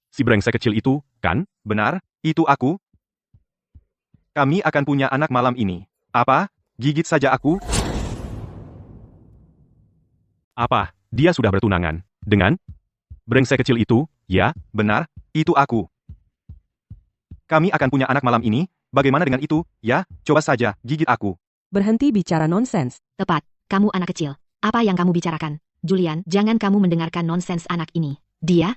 si brengsek kecil itu, kan? Benar, itu aku. Kami akan punya anak malam ini. Apa? Gigit saja aku? Apa? Dia sudah bertunangan dengan brengsek kecil itu? Ya, benar, itu aku. Kami akan punya anak malam ini. Bagaimana dengan itu? Ya, coba saja, gigit aku. Berhenti bicara nonsens. Tepat, kamu anak kecil. Apa yang kamu bicarakan? Julian, jangan kamu mendengarkan nonsens anak ini. Dia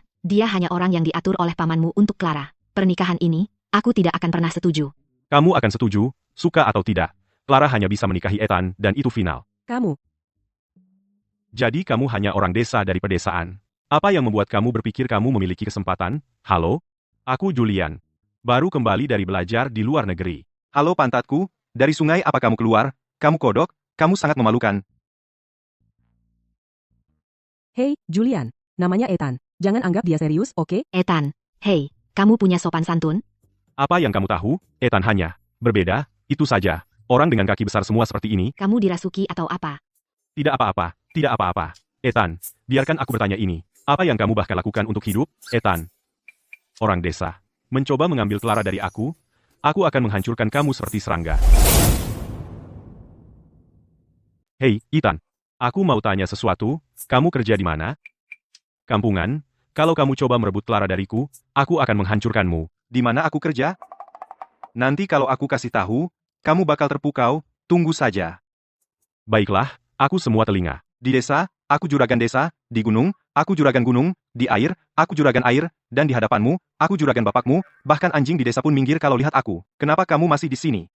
hanya orang yang diatur oleh pamanmu untuk Clara. Pernikahan ini, aku tidak akan pernah setuju. Kamu akan setuju, suka atau tidak. Clara hanya bisa menikahi Ethan, dan itu final. Kamu. Jadi kamu hanya orang desa dari pedesaan. Apa yang membuat kamu berpikir kamu memiliki kesempatan? Halo? Aku Julian. Baru kembali dari belajar di luar negeri. Halo pantatku, dari sungai apa kamu keluar? Kamu kodok, kamu sangat memalukan. Hei, Julian. Namanya Ethan. Jangan anggap dia serius, oke? Ethan, hei, kamu punya sopan santun? Apa yang kamu tahu? Ethan hanya berbeda, itu saja. Orang dengan kaki besar semua seperti ini. Kamu dirasuki atau apa? Tidak apa-apa, tidak apa-apa. Ethan, biarkan aku bertanya ini. Apa yang kamu bahkan lakukan untuk hidup, Ethan? Orang desa. Mencoba mengambil Clara dari aku akan menghancurkan kamu seperti serangga. Hei, Ethan. Aku mau tanya sesuatu, kamu kerja di mana? Kampungan, kalau kamu coba merebut Clara dariku, aku akan menghancurkanmu. Di mana aku kerja? Nanti kalau aku kasih tahu, kamu bakal terpukau, tunggu saja. Baiklah, aku semua telinga. Di desa, aku juragan desa, di gunung, aku juragan gunung, di air, aku juragan air, dan di hadapanmu, aku juragan bapakmu, bahkan anjing di desa pun minggir kalau lihat aku. Kenapa kamu masih di sini?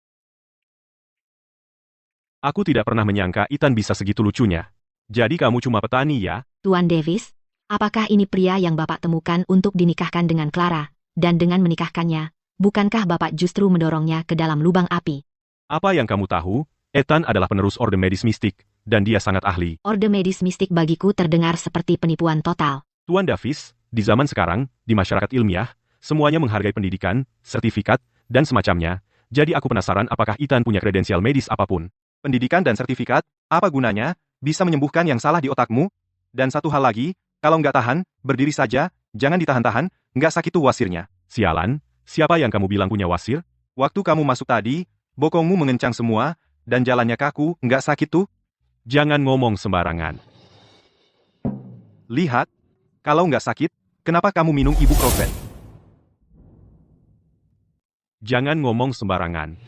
Aku tidak pernah menyangka Ethan bisa segitu lucunya. Jadi kamu cuma petani ya? Tuan Davis, apakah ini pria yang Bapak temukan untuk dinikahkan dengan Clara? Dan dengan menikahkannya, bukankah Bapak justru mendorongnya ke dalam lubang api? Apa yang kamu tahu? Ethan adalah penerus Orde Medis Mistik, dan dia sangat ahli. Orde Medis Mistik bagiku terdengar seperti penipuan total. Tuan Davis, di zaman sekarang, di masyarakat ilmiah, semuanya menghargai pendidikan, sertifikat, dan semacamnya. Jadi aku penasaran apakah Ethan punya kredensial medis apapun. Pendidikan dan sertifikat, apa gunanya? Bisa menyembuhkan yang salah di otakmu? Dan satu hal lagi, kalau nggak tahan, berdiri saja, jangan ditahan-tahan, nggak sakit tuh wasirnya. Sialan, siapa yang kamu bilang punya wasir? Waktu kamu masuk tadi, bokongmu mengencang semua, dan jalannya kaku, nggak sakit tuh? Jangan ngomong sembarangan. Lihat, kalau nggak sakit, kenapa kamu minum ibuprofen? Jangan ngomong sembarangan.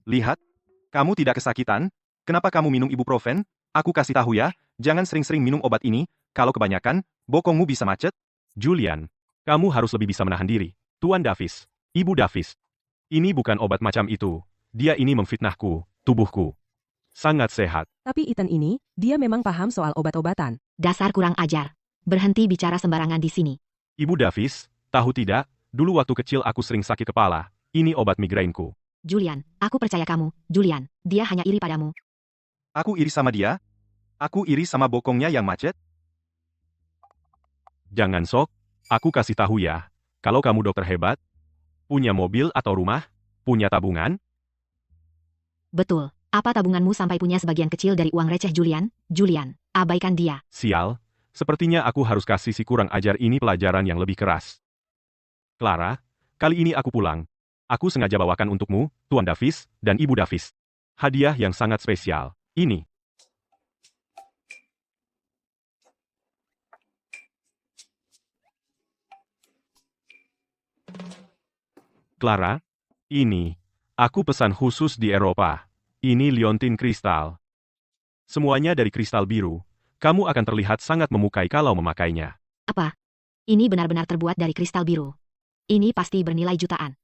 Lihat, kamu tidak kesakitan, kenapa kamu minum ibuprofen? Aku kasih tahu ya, jangan sering-sering minum obat ini, kalau kebanyakan, bokongmu bisa macet. Julian, kamu harus lebih bisa menahan diri. Tuan Davis, Ibu Davis. Ini bukan obat macam itu. Dia ini memfitnahku, tubuhku. Sangat sehat. Tapi Ethan ini, dia memang paham soal obat-obatan. Dasar kurang ajar. Berhenti bicara sembarangan di sini. Ibu Davis, tahu tidak, dulu waktu kecil aku sering sakit kepala. Ini obat migrainku. Julian, aku percaya kamu. Julian, dia hanya iri padamu. Aku iri sama dia? Aku iri sama bokongnya yang macet? Jangan sok, aku kasih tahu ya. Kalau kamu dokter hebat, punya mobil atau rumah, punya tabungan? Betul. Apa tabunganmu sampai punya sebagian kecil dari uang receh Julian? Julian, abaikan dia. Sial, sepertinya aku harus kasih si kurang ajar ini pelajaran yang lebih keras. Clara, kali ini aku pulang. Aku sengaja bawakan untukmu, Tuan Davis, dan Ibu Davis. Hadiah yang sangat spesial. Ini. Clara, ini. Aku pesan khusus di Eropa. Ini liontin kristal. Semuanya dari kristal biru. Kamu akan terlihat sangat memukai kalau memakainya. Apa? Ini benar-benar terbuat dari kristal biru. Ini pasti bernilai jutaan.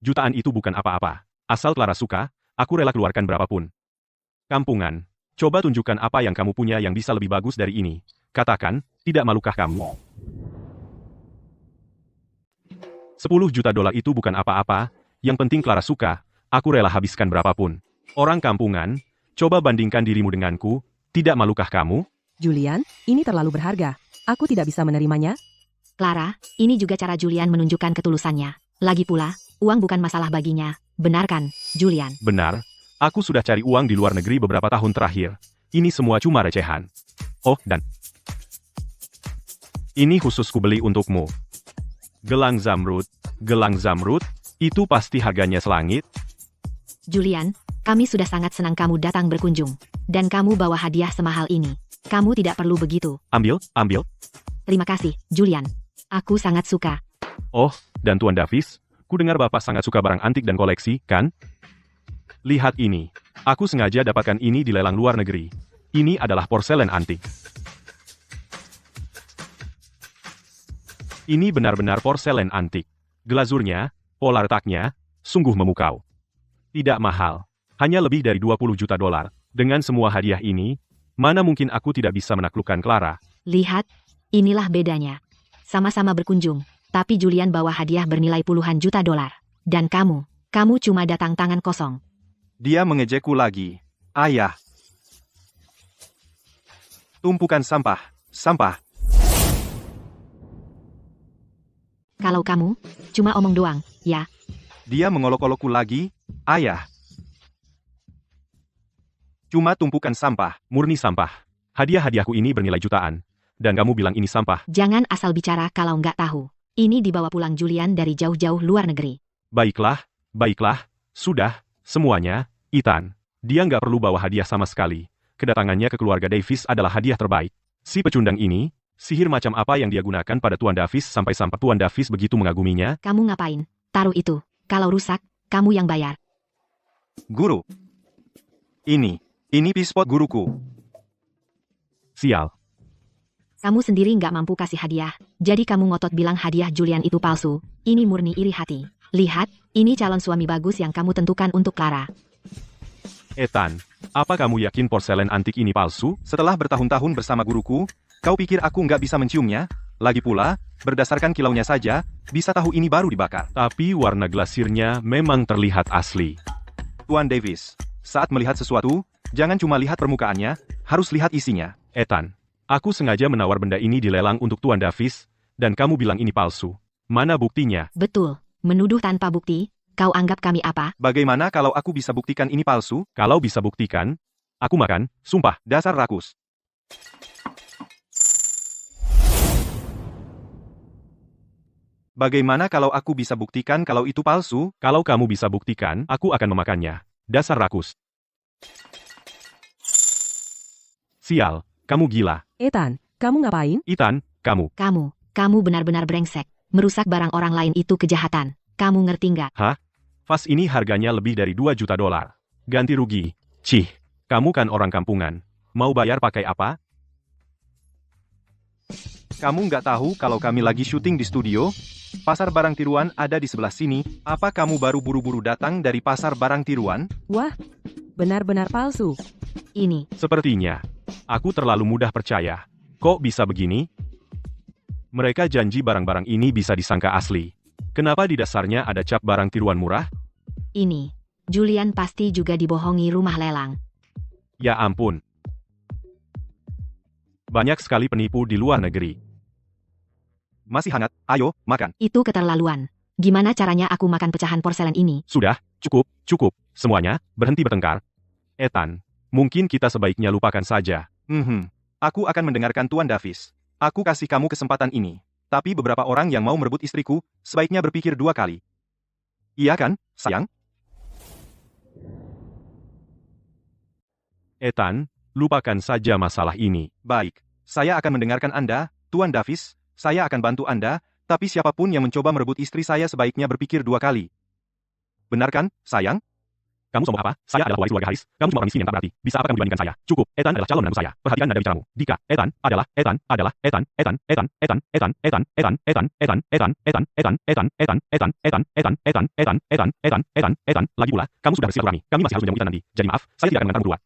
Jutaan itu bukan apa-apa. Asal Clara suka, aku rela keluarkan berapapun. Kampungan, coba tunjukkan apa yang kamu punya yang bisa lebih bagus dari ini. Katakan, tidak malukah kamu? 10 juta dolar itu bukan apa-apa, yang penting Clara suka, aku rela habiskan berapapun. Orang kampungan, coba bandingkan dirimu denganku, tidak malukah kamu? Julian, ini terlalu berharga. Aku tidak bisa menerimanya. Clara, ini juga cara Julian menunjukkan ketulusannya. Lagi pula, uang bukan masalah baginya. Benar kan, Julian? Benar, aku sudah cari uang di luar negeri beberapa tahun terakhir. ini semua cuma recehan. Oh, dan ini khusus kubeli untukmu. Gelang zamrud, itu pasti harganya selangit. Julian, kami sudah sangat senang kamu datang berkunjung. Dan kamu bawa hadiah semahal ini. Kamu tidak perlu begitu. Ambil. Terima kasih, Julian. Aku sangat suka. Oh, dan Tuan Davis, ku dengar Bapak sangat suka barang antik dan koleksi, kan? Lihat ini. Aku sengaja dapatkan ini di lelang luar negeri. Ini adalah porselen antik. Ini benar-benar porselen antik. Glazurnya, pola retaknya, sungguh memukau. Tidak mahal. Hanya lebih dari 20 juta dolar. Dengan semua hadiah ini, mana mungkin aku tidak bisa menaklukkan Clara? Lihat, inilah bedanya. Sama-sama berkunjung, tapi Julian bawa hadiah bernilai puluhan juta dolar. Dan kamu cuma datang tangan kosong. Dia mengejekku lagi. Ayah. Tumpukan sampah. Kalau kamu, cuma omong doang, ya. Dia mengolok-olokku lagi. Ayah. Cuma tumpukan sampah, murni sampah. Hadiah-hadiahku ini bernilai jutaan. Dan kamu bilang ini sampah. Jangan asal bicara kalau nggak tahu. Ini dibawa pulang Julian dari jauh-jauh luar negeri. Baiklah. Sudah, semuanya, Ethan. Dia nggak perlu bawa hadiah sama sekali. Kedatangannya ke keluarga Davis adalah hadiah terbaik. Si pecundang ini, sihir macam apa yang dia gunakan pada Tuan Davis sampai Tuan Davis begitu mengaguminya? Kamu ngapain? Taruh itu. Kalau rusak, kamu yang bayar. Guru. Ini pispot guruku. Sial. Kamu sendiri nggak mampu kasih hadiah, jadi kamu ngotot bilang hadiah Julian itu palsu. Ini murni iri hati. Lihat, ini calon suami bagus yang kamu tentukan untuk Clara. Ethan, apa kamu yakin porselen antik ini palsu? Setelah bertahun-tahun bersama guruku, kau pikir aku nggak bisa menciumnya? Lagi pula, berdasarkan kilaunya saja, bisa tahu ini baru dibakar. Tapi warna glasirnya memang terlihat asli. Tuan Davis, saat melihat sesuatu, jangan cuma lihat permukaannya, harus lihat isinya. Ethan, aku sengaja menawar benda ini di lelang untuk Tuan Davis, dan kamu bilang ini palsu. Mana buktinya? Betul. Menuduh tanpa bukti, kau anggap kami apa? Bagaimana kalau aku bisa buktikan ini palsu? Kalau bisa buktikan, aku makan, sumpah, dasar rakus. Bagaimana kalau aku bisa buktikan kalau itu palsu? Kalau kamu bisa buktikan, aku akan memakannya. Dasar rakus. Sial, kamu gila. Ethan, kamu ngapain? Ethan, kamu. Kamu benar-benar brengsek. Merusak barang orang lain itu kejahatan. Kamu ngerti nggak? Hah? Vas ini harganya lebih dari 2 juta dolar. Ganti rugi. Cih, kamu kan orang kampungan. Mau bayar pakai apa? Kamu nggak tahu kalau kami lagi syuting di studio? Pasar barang tiruan ada di sebelah sini. Apa kamu baru buru-buru datang dari pasar barang tiruan? Wah, benar-benar palsu. Ini. Sepertinya. Aku terlalu mudah percaya. Kok bisa begini? Mereka janji barang-barang ini bisa disangka asli. Kenapa di dasarnya ada cap barang tiruan murah? Ini. Julian pasti juga dibohongi rumah lelang. Ya ampun. Banyak sekali penipu di luar negeri. Masih hangat, ayo, makan. Itu keterlaluan. Gimana caranya aku makan pecahan porselen ini? Sudah, cukup. Semuanya, berhenti bertengkar. Ethan, mungkin kita sebaiknya lupakan saja. Aku akan mendengarkan Tuan Davis. Aku kasih kamu kesempatan ini. Tapi beberapa orang yang mau merebut istriku, sebaiknya berpikir 2 kali. Iya kan, sayang? Ethan, lupakan saja masalah ini. Baik, saya akan mendengarkan Anda, Tuan Davis. Saya akan bantu Anda, tapi siapapun yang mencoba merebut istri saya sebaiknya berpikir 2 kali. Benar kan, sayang? Kamu sombong apa? Saya adalah waris keluarga Harris. Kamu cuma orang miskin yang tak berarti. Bisa apa kamu dibandingkan saya? Cukup. Ethan adalah calon menantu saya. Perhatikan nada bicaramu. Dika, Ethan adalah. Lagi pula, kamu sudah bersilaturahmi. Kami masih harus menyambut Ethan nanti. Jadi maaf, saya tidak akan mengantarmu berdua.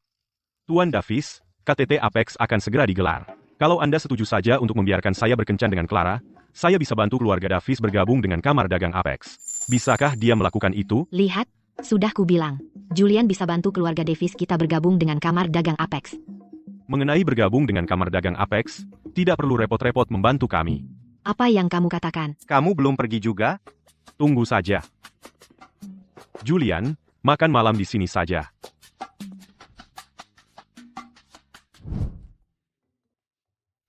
Tuan Davis, KTT Apex akan segera digelar. Kalau Anda setuju saja untuk membiarkan saya berkencan dengan Clara, saya bisa bantu keluarga Davis bergabung dengan Kamar Dagang Apex. Bisakah dia melakukan itu? Lihat, sudah kubilang. Julian bisa bantu keluarga Davis kita bergabung dengan Kamar Dagang Apex. Mengenai bergabung dengan Kamar Dagang Apex, tidak perlu repot-repot membantu kami. Apa yang kamu katakan? Kamu belum pergi juga? Tunggu saja. Julian, makan malam di sini saja.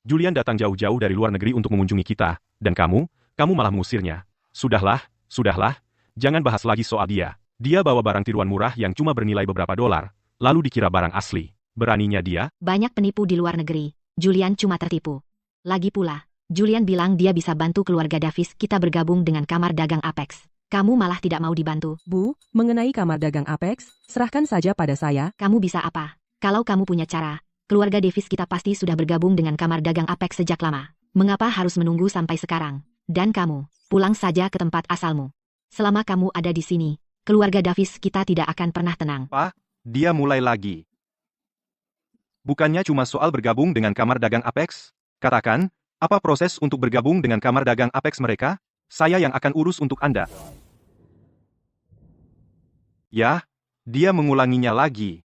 Julian datang jauh-jauh dari luar negeri untuk mengunjungi kita, dan kamu malah mengusirnya. Sudahlah, jangan bahas lagi soal dia. Dia bawa barang tiruan murah yang cuma bernilai beberapa dolar, lalu dikira barang asli. Beraninya dia. Banyak penipu di luar negeri. Julian cuma tertipu. Lagi pula, Julian bilang dia bisa bantu keluarga Davis kita bergabung dengan kamar dagang Apex. Kamu malah tidak mau dibantu. Bu, mengenai kamar dagang Apex, serahkan saja pada saya. Kamu bisa apa? Kalau kamu punya cara, keluarga Davis kita pasti sudah bergabung dengan kamar dagang Apex sejak lama. Mengapa harus menunggu sampai sekarang? Dan kamu, pulang saja ke tempat asalmu. Selama kamu ada di sini, keluarga Davis kita tidak akan pernah tenang. Pak, dia mulai lagi. Bukannya cuma soal bergabung dengan kamar dagang Apex? Katakan, apa proses untuk bergabung dengan kamar dagang Apex mereka? Saya yang akan urus untuk Anda. Ya, dia mengulanginya lagi.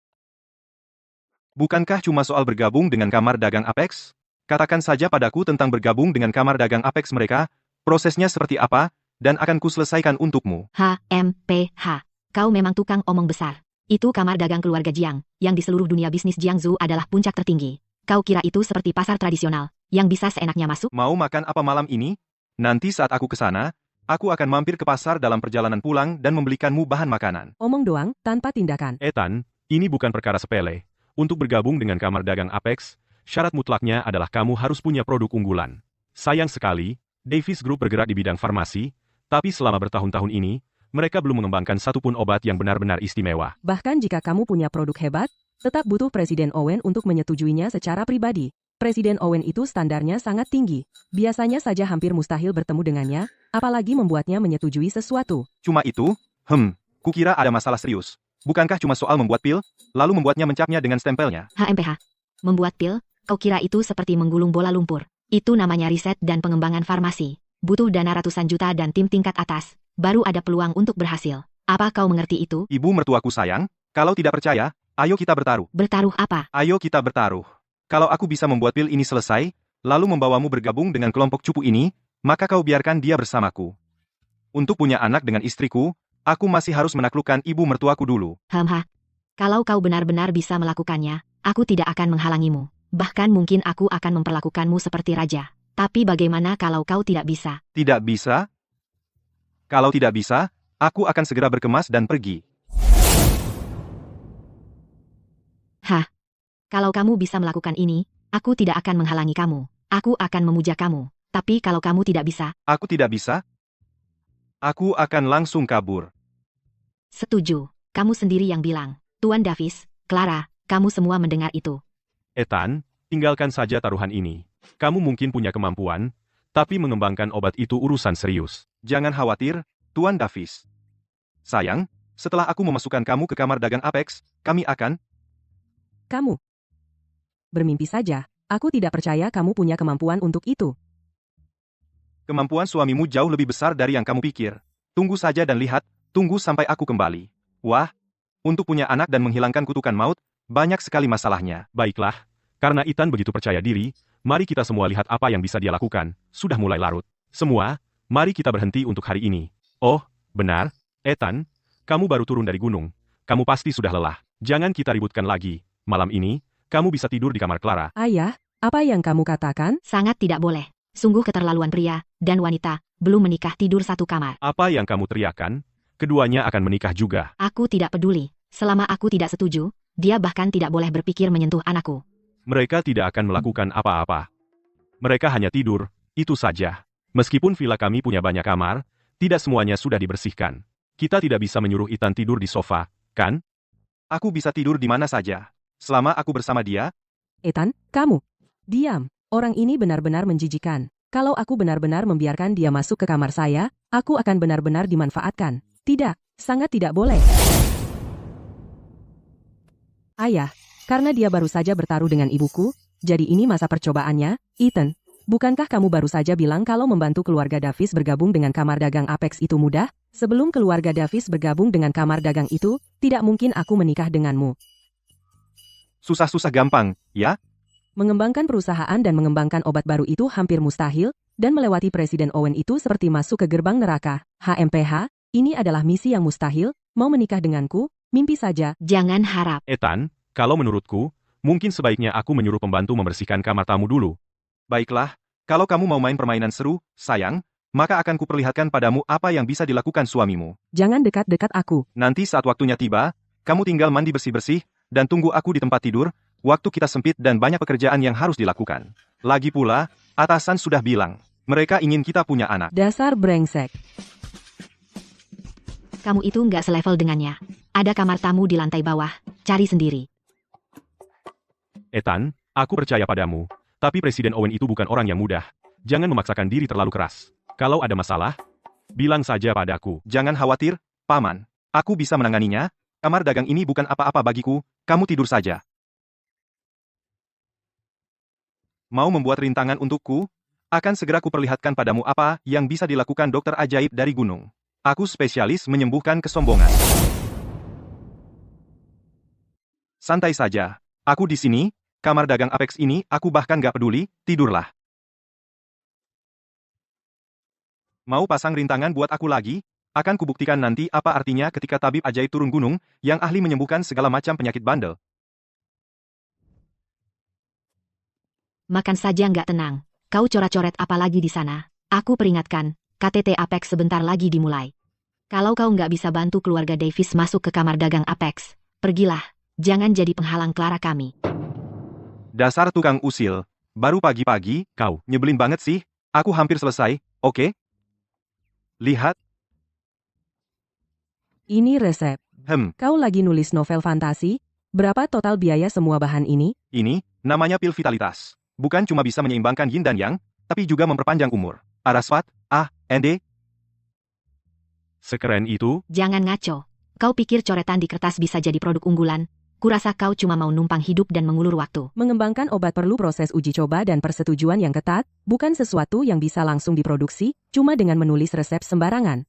Bukankah cuma soal bergabung dengan kamar dagang Apex? Katakan saja padaku tentang bergabung dengan kamar dagang Apex mereka, prosesnya seperti apa, dan akan kuselesaikan untukmu. HMPH. Kau memang tukang omong besar. Itu kamar dagang keluarga Jiang, yang di seluruh dunia bisnis Jiangsu adalah puncak tertinggi. Kau kira itu seperti pasar tradisional, yang bisa seenaknya masuk? Mau makan apa malam ini? Nanti saat aku ke sana, aku akan mampir ke pasar dalam perjalanan pulang dan membelikanmu bahan makanan. Omong doang, tanpa tindakan. Ethan, ini bukan perkara sepele. Untuk bergabung dengan kamar dagang Apex, syarat mutlaknya adalah kamu harus punya produk unggulan. Sayang sekali, Davis Group bergerak di bidang farmasi, tapi selama bertahun-tahun ini, mereka belum mengembangkan satupun obat yang benar-benar istimewa. Bahkan jika kamu punya produk hebat, tetap butuh Presiden Owen untuk menyetujuinya secara pribadi. Presiden Owen itu standarnya sangat tinggi. Biasanya saja hampir mustahil bertemu dengannya, apalagi membuatnya menyetujui sesuatu. Cuma itu? Kukira ada masalah serius. Bukankah cuma soal membuat pil, lalu membuatnya mencapnya dengan stempelnya? HMPH. Membuat pil, kau kira itu seperti menggulung bola lumpur. Itu namanya riset dan pengembangan farmasi. Butuh dana ratusan juta dan tim tingkat atas, baru ada peluang untuk berhasil. Apa kau mengerti itu? Ibu mertuaku sayang, kalau tidak percaya, ayo kita bertaruh. Bertaruh apa? Ayo kita bertaruh. Kalau aku bisa membuat pil ini selesai, lalu membawamu bergabung dengan kelompok cupu ini, maka kau biarkan dia bersamaku. Untuk punya anak dengan istriku, aku masih harus menaklukkan ibu mertuaku dulu. Kalau kau benar-benar bisa melakukannya, aku tidak akan menghalangimu. Bahkan mungkin aku akan memperlakukanmu seperti raja. Tapi bagaimana kalau kau tidak bisa? Tidak bisa? Kalau tidak bisa, aku akan segera berkemas dan pergi. Kalau kamu bisa melakukan ini, aku tidak akan menghalangi kamu. Aku akan memuja kamu. Tapi kalau kamu tidak bisa? Aku tidak bisa? Aku akan langsung kabur. Setuju. Kamu sendiri yang bilang. Tuan Davis, Clara, kamu semua mendengar itu. Ethan, tinggalkan saja taruhan ini. Kamu mungkin punya kemampuan, tapi mengembangkan obat itu urusan serius. Jangan khawatir, Tuan Davis. Sayang, setelah aku memasukkan kamu ke kamar dagang Apex, kami akan... Kamu bermimpi saja. Aku tidak percaya kamu punya kemampuan untuk itu. Kemampuan suamimu jauh lebih besar dari yang kamu pikir. Tunggu saja dan lihat, tunggu sampai aku kembali. Wah, untuk punya anak dan menghilangkan kutukan maut, banyak sekali masalahnya. Baiklah, karena Ethan begitu percaya diri, mari kita semua lihat apa yang bisa dia lakukan. Sudah mulai larut. Semua, mari kita berhenti untuk hari ini. Oh, benar, Ethan, kamu baru turun dari gunung. Kamu pasti sudah lelah. Jangan kita ributkan lagi. Malam ini, kamu bisa tidur di kamar Clara. Ayah, apa yang kamu katakan? Sangat tidak boleh. Sungguh keterlaluan pria dan wanita, belum menikah tidur satu kamar. Apa yang kamu teriakkan? Keduanya akan menikah juga. Aku tidak peduli. Selama aku tidak setuju, dia bahkan tidak boleh berpikir menyentuh anakku. Mereka tidak akan melakukan apa-apa. Mereka hanya tidur, itu saja. Meskipun villa kami punya banyak kamar, tidak semuanya sudah dibersihkan. Kita tidak bisa menyuruh Ethan tidur di sofa, kan? Aku bisa tidur di mana saja. Selama aku bersama dia. Ethan, kamu. Diam. Orang ini benar-benar menjijikan. Kalau aku benar-benar membiarkan dia masuk ke kamar saya, aku akan benar-benar dimanfaatkan. Tidak, sangat tidak boleh. Ayah, karena dia baru saja bertaruh dengan ibuku, jadi ini masa percobaannya. Ethan, bukankah kamu baru saja bilang kalau membantu keluarga Davis bergabung dengan kamar dagang Apex itu mudah? Sebelum keluarga Davis bergabung dengan kamar dagang itu, tidak mungkin aku menikah denganmu. Susah-susah gampang, ya? Mengembangkan perusahaan dan mengembangkan obat baru itu hampir mustahil, dan melewati Presiden Owen itu seperti masuk ke gerbang neraka. HMPH, ini adalah misi yang mustahil. Mau menikah denganku? Mimpi saja. Jangan harap. Ethan, kalau menurutku, mungkin sebaiknya aku menyuruh pembantu membersihkan kamar tamu dulu. Baiklah, kalau kamu mau main permainan seru, sayang, maka akan kuperlihatkan padamu apa yang bisa dilakukan suamimu. Jangan dekat-dekat aku. Nanti saat waktunya tiba, kamu tinggal mandi bersih-bersih, dan tunggu aku di tempat tidur, waktu kita sempit dan banyak pekerjaan yang harus dilakukan. Lagi pula, atasan sudah bilang, mereka ingin kita punya anak. Dasar brengsek. Kamu itu nggak selevel dengannya. Ada kamar tamu di lantai bawah, cari sendiri. Ethan, aku percaya padamu. Tapi Presiden Owen itu bukan orang yang mudah. Jangan memaksakan diri terlalu keras. Kalau ada masalah, bilang saja padaku. Jangan khawatir, Paman. Aku bisa menanganinya. Kamar dagang ini bukan apa-apa bagiku, kamu tidur saja. Mau membuat rintangan untukku? Akan segera kuperlihatkan padamu apa yang bisa dilakukan dokter ajaib dari gunung. Aku spesialis menyembuhkan kesombongan. Santai saja. Aku di sini, kamar dagang Apex ini, aku bahkan gak peduli, tidurlah. Mau pasang rintangan buat aku lagi? Akan kubuktikan nanti apa artinya ketika tabib ajaib turun gunung, yang ahli menyembuhkan segala macam penyakit bandel. Makan saja nggak tenang. Kau coret-coret apa lagi di sana? Aku peringatkan, KTT Apex sebentar lagi dimulai. Kalau kau nggak bisa bantu keluarga Davis masuk ke kamar dagang Apex, pergilah. Jangan jadi penghalang Clara kami. Dasar tukang usil. Baru pagi-pagi, Kau, nyebelin banget sih. Aku hampir selesai, oke? Lihat, Ini resep. Kau lagi nulis novel fantasi? Berapa total biaya semua bahan ini? ini, namanya pil vitalitas. Bukan cuma bisa menyeimbangkan yin dan yang, tapi juga memperpanjang umur. Arasfat, A.N.D. sekeren itu? Jangan ngaco. Kau pikir coretan di kertas bisa jadi produk unggulan? Kurasa kau cuma mau numpang hidup dan mengulur waktu. Mengembangkan obat perlu proses uji coba dan persetujuan yang ketat, bukan sesuatu yang bisa langsung diproduksi, cuma dengan menulis resep sembarangan.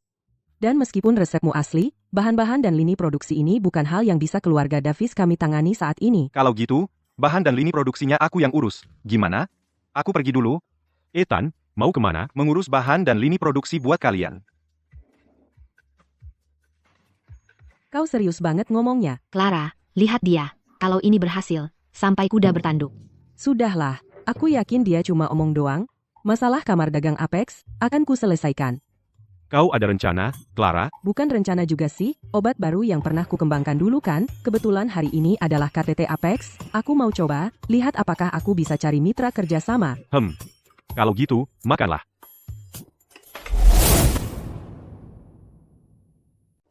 Dan meskipun resepmu asli, bahan-bahan dan lini produksi ini bukan hal yang bisa keluarga Davis kami tangani saat ini. Kalau gitu, bahan dan lini produksinya aku yang urus. Gimana? Aku pergi dulu, Ethan, mau kemana? mengurus bahan dan lini produksi buat kalian. Kau serius banget ngomongnya? Clara, lihat dia. Kalau ini berhasil, sampai kuda bertanduk. Sudahlah, aku yakin dia cuma omong doang. Masalah kamar dagang Apex, akan ku selesaikan. Kau ada rencana, Clara? Bukan rencana juga sih, obat baru yang pernah ku kembangkan dulu kan, kebetulan hari ini adalah KTT Apex, aku mau coba, lihat apakah aku bisa cari mitra kerja sama. Kalau gitu, makanlah.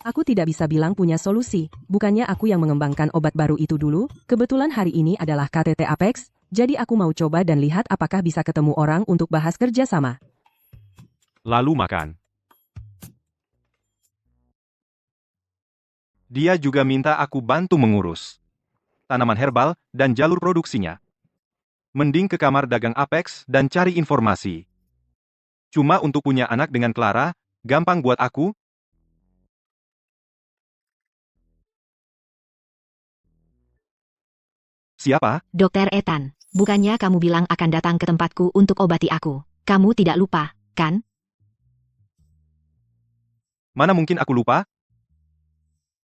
Aku tidak bisa bilang punya solusi, bukannya aku yang mengembangkan obat baru itu dulu, kebetulan hari ini adalah KTT Apex, jadi aku mau coba dan lihat apakah bisa ketemu orang untuk bahas kerja sama. Lalu makan. Dia juga minta aku bantu mengurus tanaman herbal dan jalur produksinya. Mending ke kamar dagang Apex dan cari informasi. Cuma untuk punya anak dengan Clara, gampang buat aku. Siapa? Dokter Ethan, bukannya kamu bilang akan datang ke tempatku untuk obati aku. Kamu tidak lupa, kan? Mana mungkin aku lupa?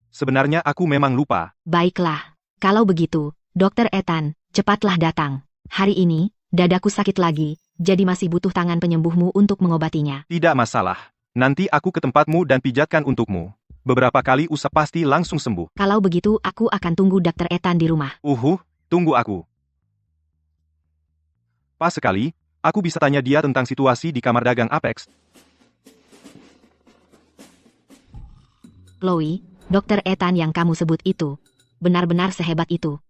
Sebenarnya aku memang lupa. Baiklah. Kalau begitu, Dokter Ethan, cepatlah datang. Hari ini, dadaku sakit lagi, jadi masih butuh tangan penyembuhmu untuk mengobatinya. Tidak masalah. Nanti aku ke tempatmu dan pijatkan untukmu. Beberapa kali usap pasti langsung sembuh. Kalau begitu aku akan tunggu Dokter Ethan di rumah. Tunggu aku. Pas sekali, aku bisa tanya dia tentang situasi di kamar dagang Apex. Chloe, Dokter Ethan yang kamu sebut itu, benar-benar sehebat itu.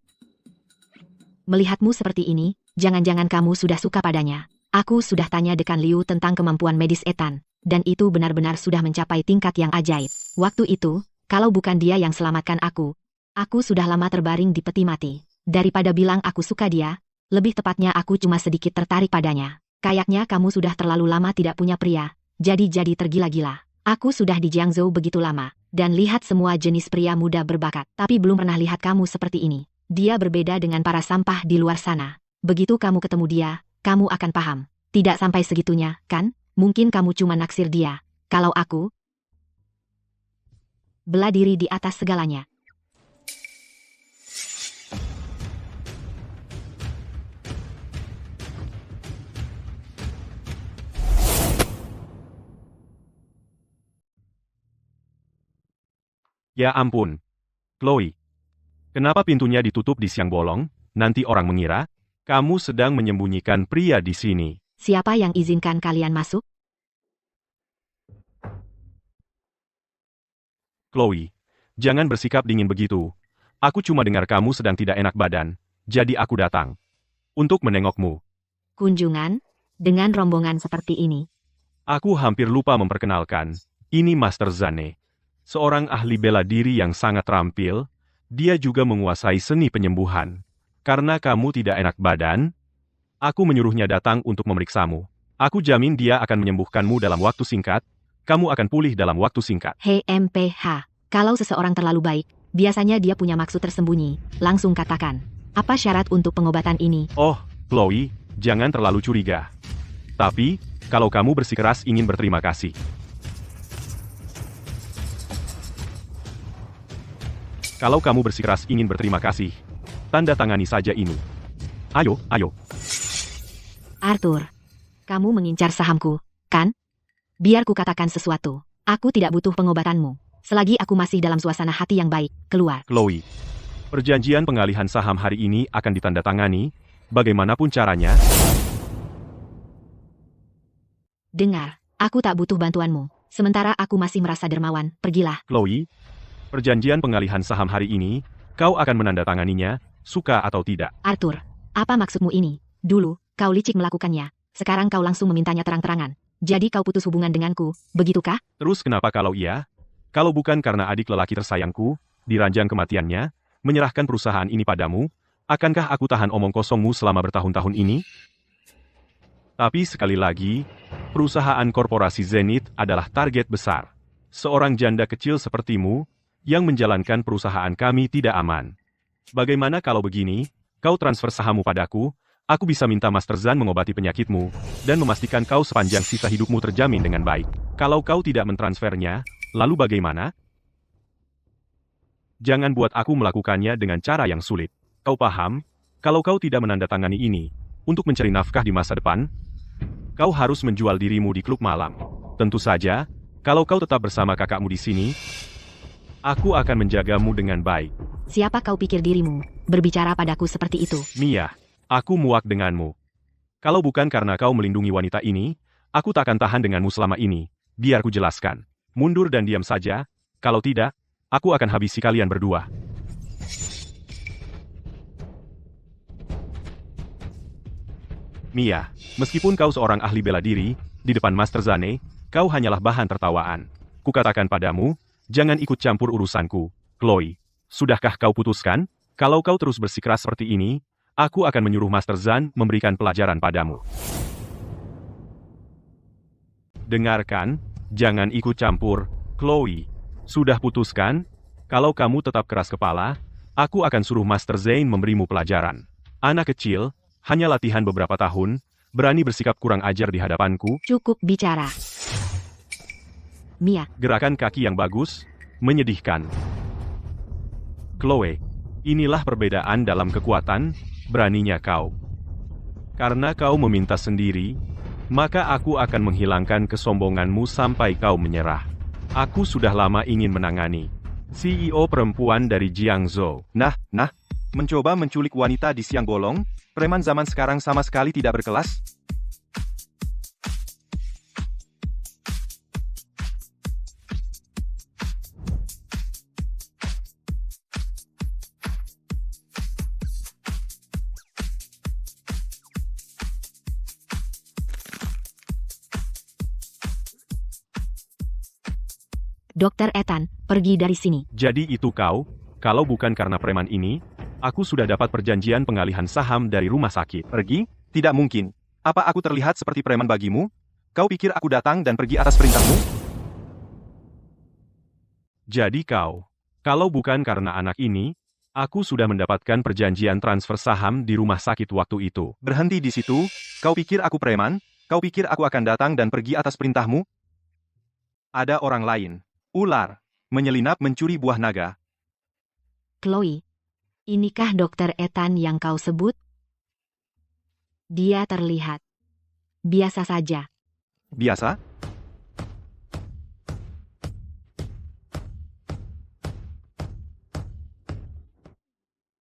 Melihatmu seperti ini, jangan-jangan kamu sudah suka padanya. Aku sudah tanya Dekan Liu tentang kemampuan medis Ethan, dan itu benar-benar sudah mencapai tingkat yang ajaib. Waktu itu, kalau bukan dia yang selamatkan aku sudah lama terbaring di peti mati. Daripada bilang aku suka dia, lebih tepatnya aku cuma sedikit tertarik padanya. Kayaknya kamu sudah terlalu lama tidak punya pria, jadi tergila-gila. Aku sudah di Jiangzhou begitu lama, dan lihat semua jenis pria muda berbakat, tapi belum pernah lihat kamu seperti ini. Dia berbeda dengan para sampah di luar sana. Begitu kamu ketemu dia, kamu akan paham. Tidak sampai segitunya, kan? Mungkin kamu cuma naksir dia. Kalau aku, bela diri di atas segalanya. Ya ampun. Chloe. Kenapa pintunya ditutup di siang bolong? Nanti orang mengira kamu sedang menyembunyikan pria di sini. Siapa yang izinkan kalian masuk? Chloe, jangan bersikap dingin begitu. Aku cuma dengar kamu sedang tidak enak badan, jadi aku datang untuk menengokmu. Kunjungan? Dengan rombongan seperti ini. Aku hampir lupa memperkenalkan. Ini Master Zane. Seorang ahli bela diri yang sangat terampil. Dia juga menguasai seni penyembuhan. Karena kamu tidak enak badan, aku menyuruhnya datang untuk memeriksamu. Aku jamin dia akan menyembuhkanmu dalam waktu singkat. Kamu akan pulih dalam waktu singkat. Hei MPH, kalau seseorang terlalu baik, biasanya dia punya maksud tersembunyi. Langsung katakan. Apa syarat untuk pengobatan ini? Oh, Chloe, jangan terlalu curiga. Tapi, kalau kamu bersikeras ingin berterima kasih. Kalau kamu bersikeras ingin berterima kasih, tanda tangani saja ini. Ayo, ayo. Arthur, kamu mengincar sahamku, kan? Biar ku katakan sesuatu. Aku tidak butuh pengobatanmu. Selagi aku masih dalam suasana hati yang baik, keluar. Chloe, perjanjian pengalihan saham hari ini akan ditandatangani, bagaimanapun caranya. Dengar, aku tak butuh bantuanmu. Sementara aku masih merasa dermawan, pergilah. Chloe, perjanjian pengalihan saham hari ini, kau akan menandatanganinya, suka atau tidak. Arthur, apa maksudmu ini? Dulu, kau licik melakukannya. Sekarang kau langsung memintanya terang-terangan. Jadi kau putus hubungan denganku, begitukah? Terus kenapa kalau iya? Kalau bukan karena adik lelaki tersayangku, diranjang kematiannya, menyerahkan perusahaan ini padamu, akankah aku tahan omong kosongmu selama bertahun-tahun ini? Tapi sekali lagi, perusahaan korporasi Zenith adalah target besar. Seorang janda kecil sepertimu, yang menjalankan perusahaan kami tidak aman. Bagaimana kalau begini, kau transfer sahammu padaku, aku bisa minta Master Zan mengobati penyakitmu, dan memastikan kau sepanjang sisa hidupmu terjamin dengan baik. Kalau kau tidak mentransfernya, lalu bagaimana? Jangan buat aku melakukannya dengan cara yang sulit. Kau paham? Kalau kau tidak menandatangani ini, untuk mencari nafkah di masa depan, kau harus menjual dirimu di klub malam. Tentu saja, kalau kau tetap bersama kakakmu di sini, aku akan menjagamu dengan baik. Siapa kau pikir dirimu, berbicara padaku seperti itu? Mia, aku muak denganmu. Kalau bukan karena kau melindungi wanita ini, aku tak akan tahan denganmu selama ini. Biar ku jelaskan. Mundur dan diam saja, kalau tidak, aku akan habisi kalian berdua. Mia, meskipun kau seorang ahli bela diri, di depan Master Zane, kau hanyalah bahan tertawaan. Kukatakan padamu, jangan ikut campur urusanku. Chloe, sudahkah kau putuskan? Kalau kau terus bersikeras seperti ini, aku akan menyuruh Master Zan memberikan pelajaran padamu. Dengarkan, jangan ikut campur, Chloe. Sudah putuskan? Kalau kamu tetap keras kepala, aku akan suruh Master Zane memberimu pelajaran. Anak kecil, hanya latihan beberapa tahun, berani bersikap kurang ajar di hadapanku. Cukup bicara. Mia, Gerakan kaki yang bagus, menyedihkan. Chloe, inilah perbedaan dalam kekuatan, beraninya kau. Karena kau meminta sendiri, maka aku akan menghilangkan kesombonganmu sampai kau menyerah. Aku sudah lama ingin menangani CEO perempuan dari Jiangzhou. Nah, mencoba menculik wanita di siang bolong, preman zaman sekarang sama sekali tidak berkelas. Dr. Ethan, pergi dari sini. Jadi itu kau, kalau bukan karena preman ini, aku sudah dapat perjanjian pengalihan saham dari rumah sakit. Pergi? Tidak mungkin. Apa aku terlihat seperti preman bagimu? Kau pikir aku datang dan pergi atas perintahmu? Jadi kau, kalau bukan karena anak ini, aku sudah mendapatkan perjanjian transfer saham di rumah sakit waktu itu. Berhenti di situ, kau pikir aku preman? Kau pikir aku akan datang dan pergi atas perintahmu? Ada orang lain. Ular. Menyelinap mencuri buah naga. Chloe, inikah Dr. Ethan yang kau sebut? Dia terlihat biasa saja. Biasa?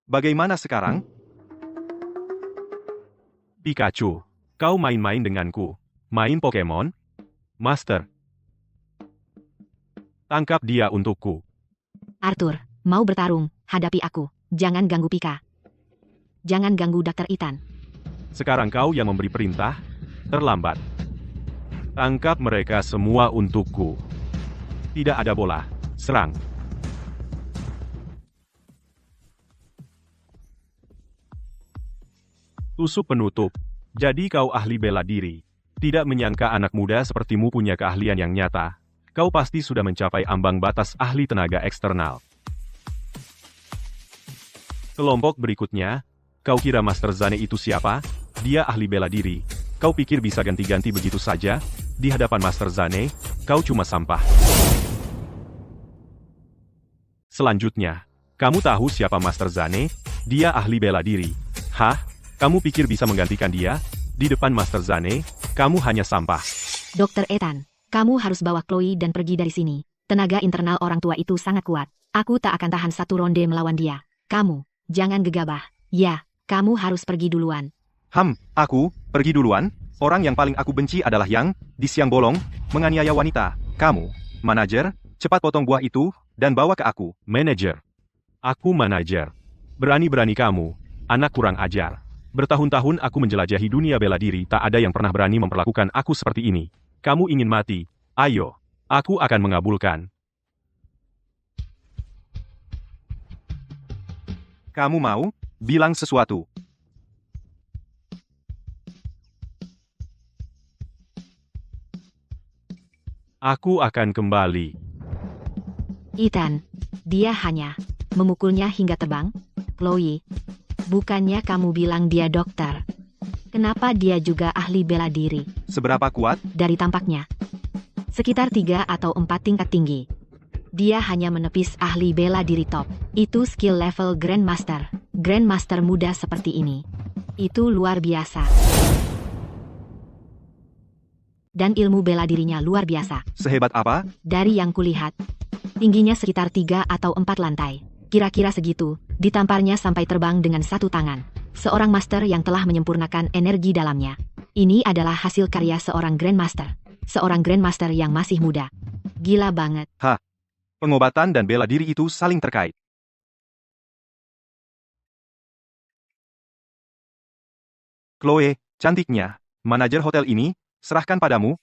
Bagaimana sekarang? Pikachu, kau main-main denganku. Main Pokemon? Master. Tangkap dia untukku. Arthur, mau bertarung, hadapi aku. Jangan ganggu Pika. Jangan ganggu Dr. Ethan. Sekarang kau yang memberi perintah? Terlambat. Tangkap mereka semua untukku. Tidak ada bola. Serang. Tusuk penutup. Jadi kau ahli bela diri. Tidak menyangka anak muda sepertimu punya keahlian yang nyata. Kau pasti sudah mencapai ambang batas ahli tenaga eksternal. Kelompok berikutnya, kau kira Master Zane itu siapa? Dia ahli bela diri. Kau pikir bisa ganti-ganti begitu saja? Di hadapan Master Zane, kau cuma sampah. Selanjutnya, kamu tahu siapa Master Zane? Dia ahli bela diri. Hah? Kamu pikir bisa menggantikan dia? Di depan Master Zane, kamu hanya sampah. Dr. Ethan, kamu harus bawa Chloe dan pergi dari sini. Tenaga internal orang tua itu sangat kuat. Aku tak akan tahan satu ronde melawan dia. Kamu, jangan gegabah. Ya, kamu harus pergi duluan. Aku, pergi duluan? Orang yang paling aku benci adalah yang, di siang bolong, menganiaya wanita. Kamu, manajer, cepat potong buah itu, dan bawa ke aku. Manajer. Aku manajer. Berani-berani kamu, anak kurang ajar. Bertahun-tahun aku menjelajahi dunia bela diri, tak ada yang pernah berani memperlakukan aku seperti ini. Kamu ingin mati? Ayo, aku akan mengabulkan. Kamu mau? Bilang sesuatu. Aku akan kembali. Ethan, dia hanya memukulnya hingga terbang. Chloe, bukannya kamu bilang dia dokter? Kenapa dia juga ahli bela diri? Seberapa kuat? Dari tampaknya, sekitar 3 atau 4 tingkat tinggi. Dia hanya menepis ahli bela diri top. Itu skill level Grandmaster. Grandmaster muda seperti ini. Itu luar biasa. Dan ilmu bela dirinya luar biasa. Sehebat apa? Dari yang kulihat, tingginya sekitar 3 atau 4 lantai. Kira-kira segitu, ditamparnya sampai terbang dengan satu tangan. Seorang master yang telah menyempurnakan energi dalamnya. Ini adalah hasil karya seorang Grandmaster. Seorang Grandmaster yang masih muda. Gila banget. Pengobatan dan bela diri itu saling terkait. Chloe, cantiknya, manajer hotel ini, serahkan padamu.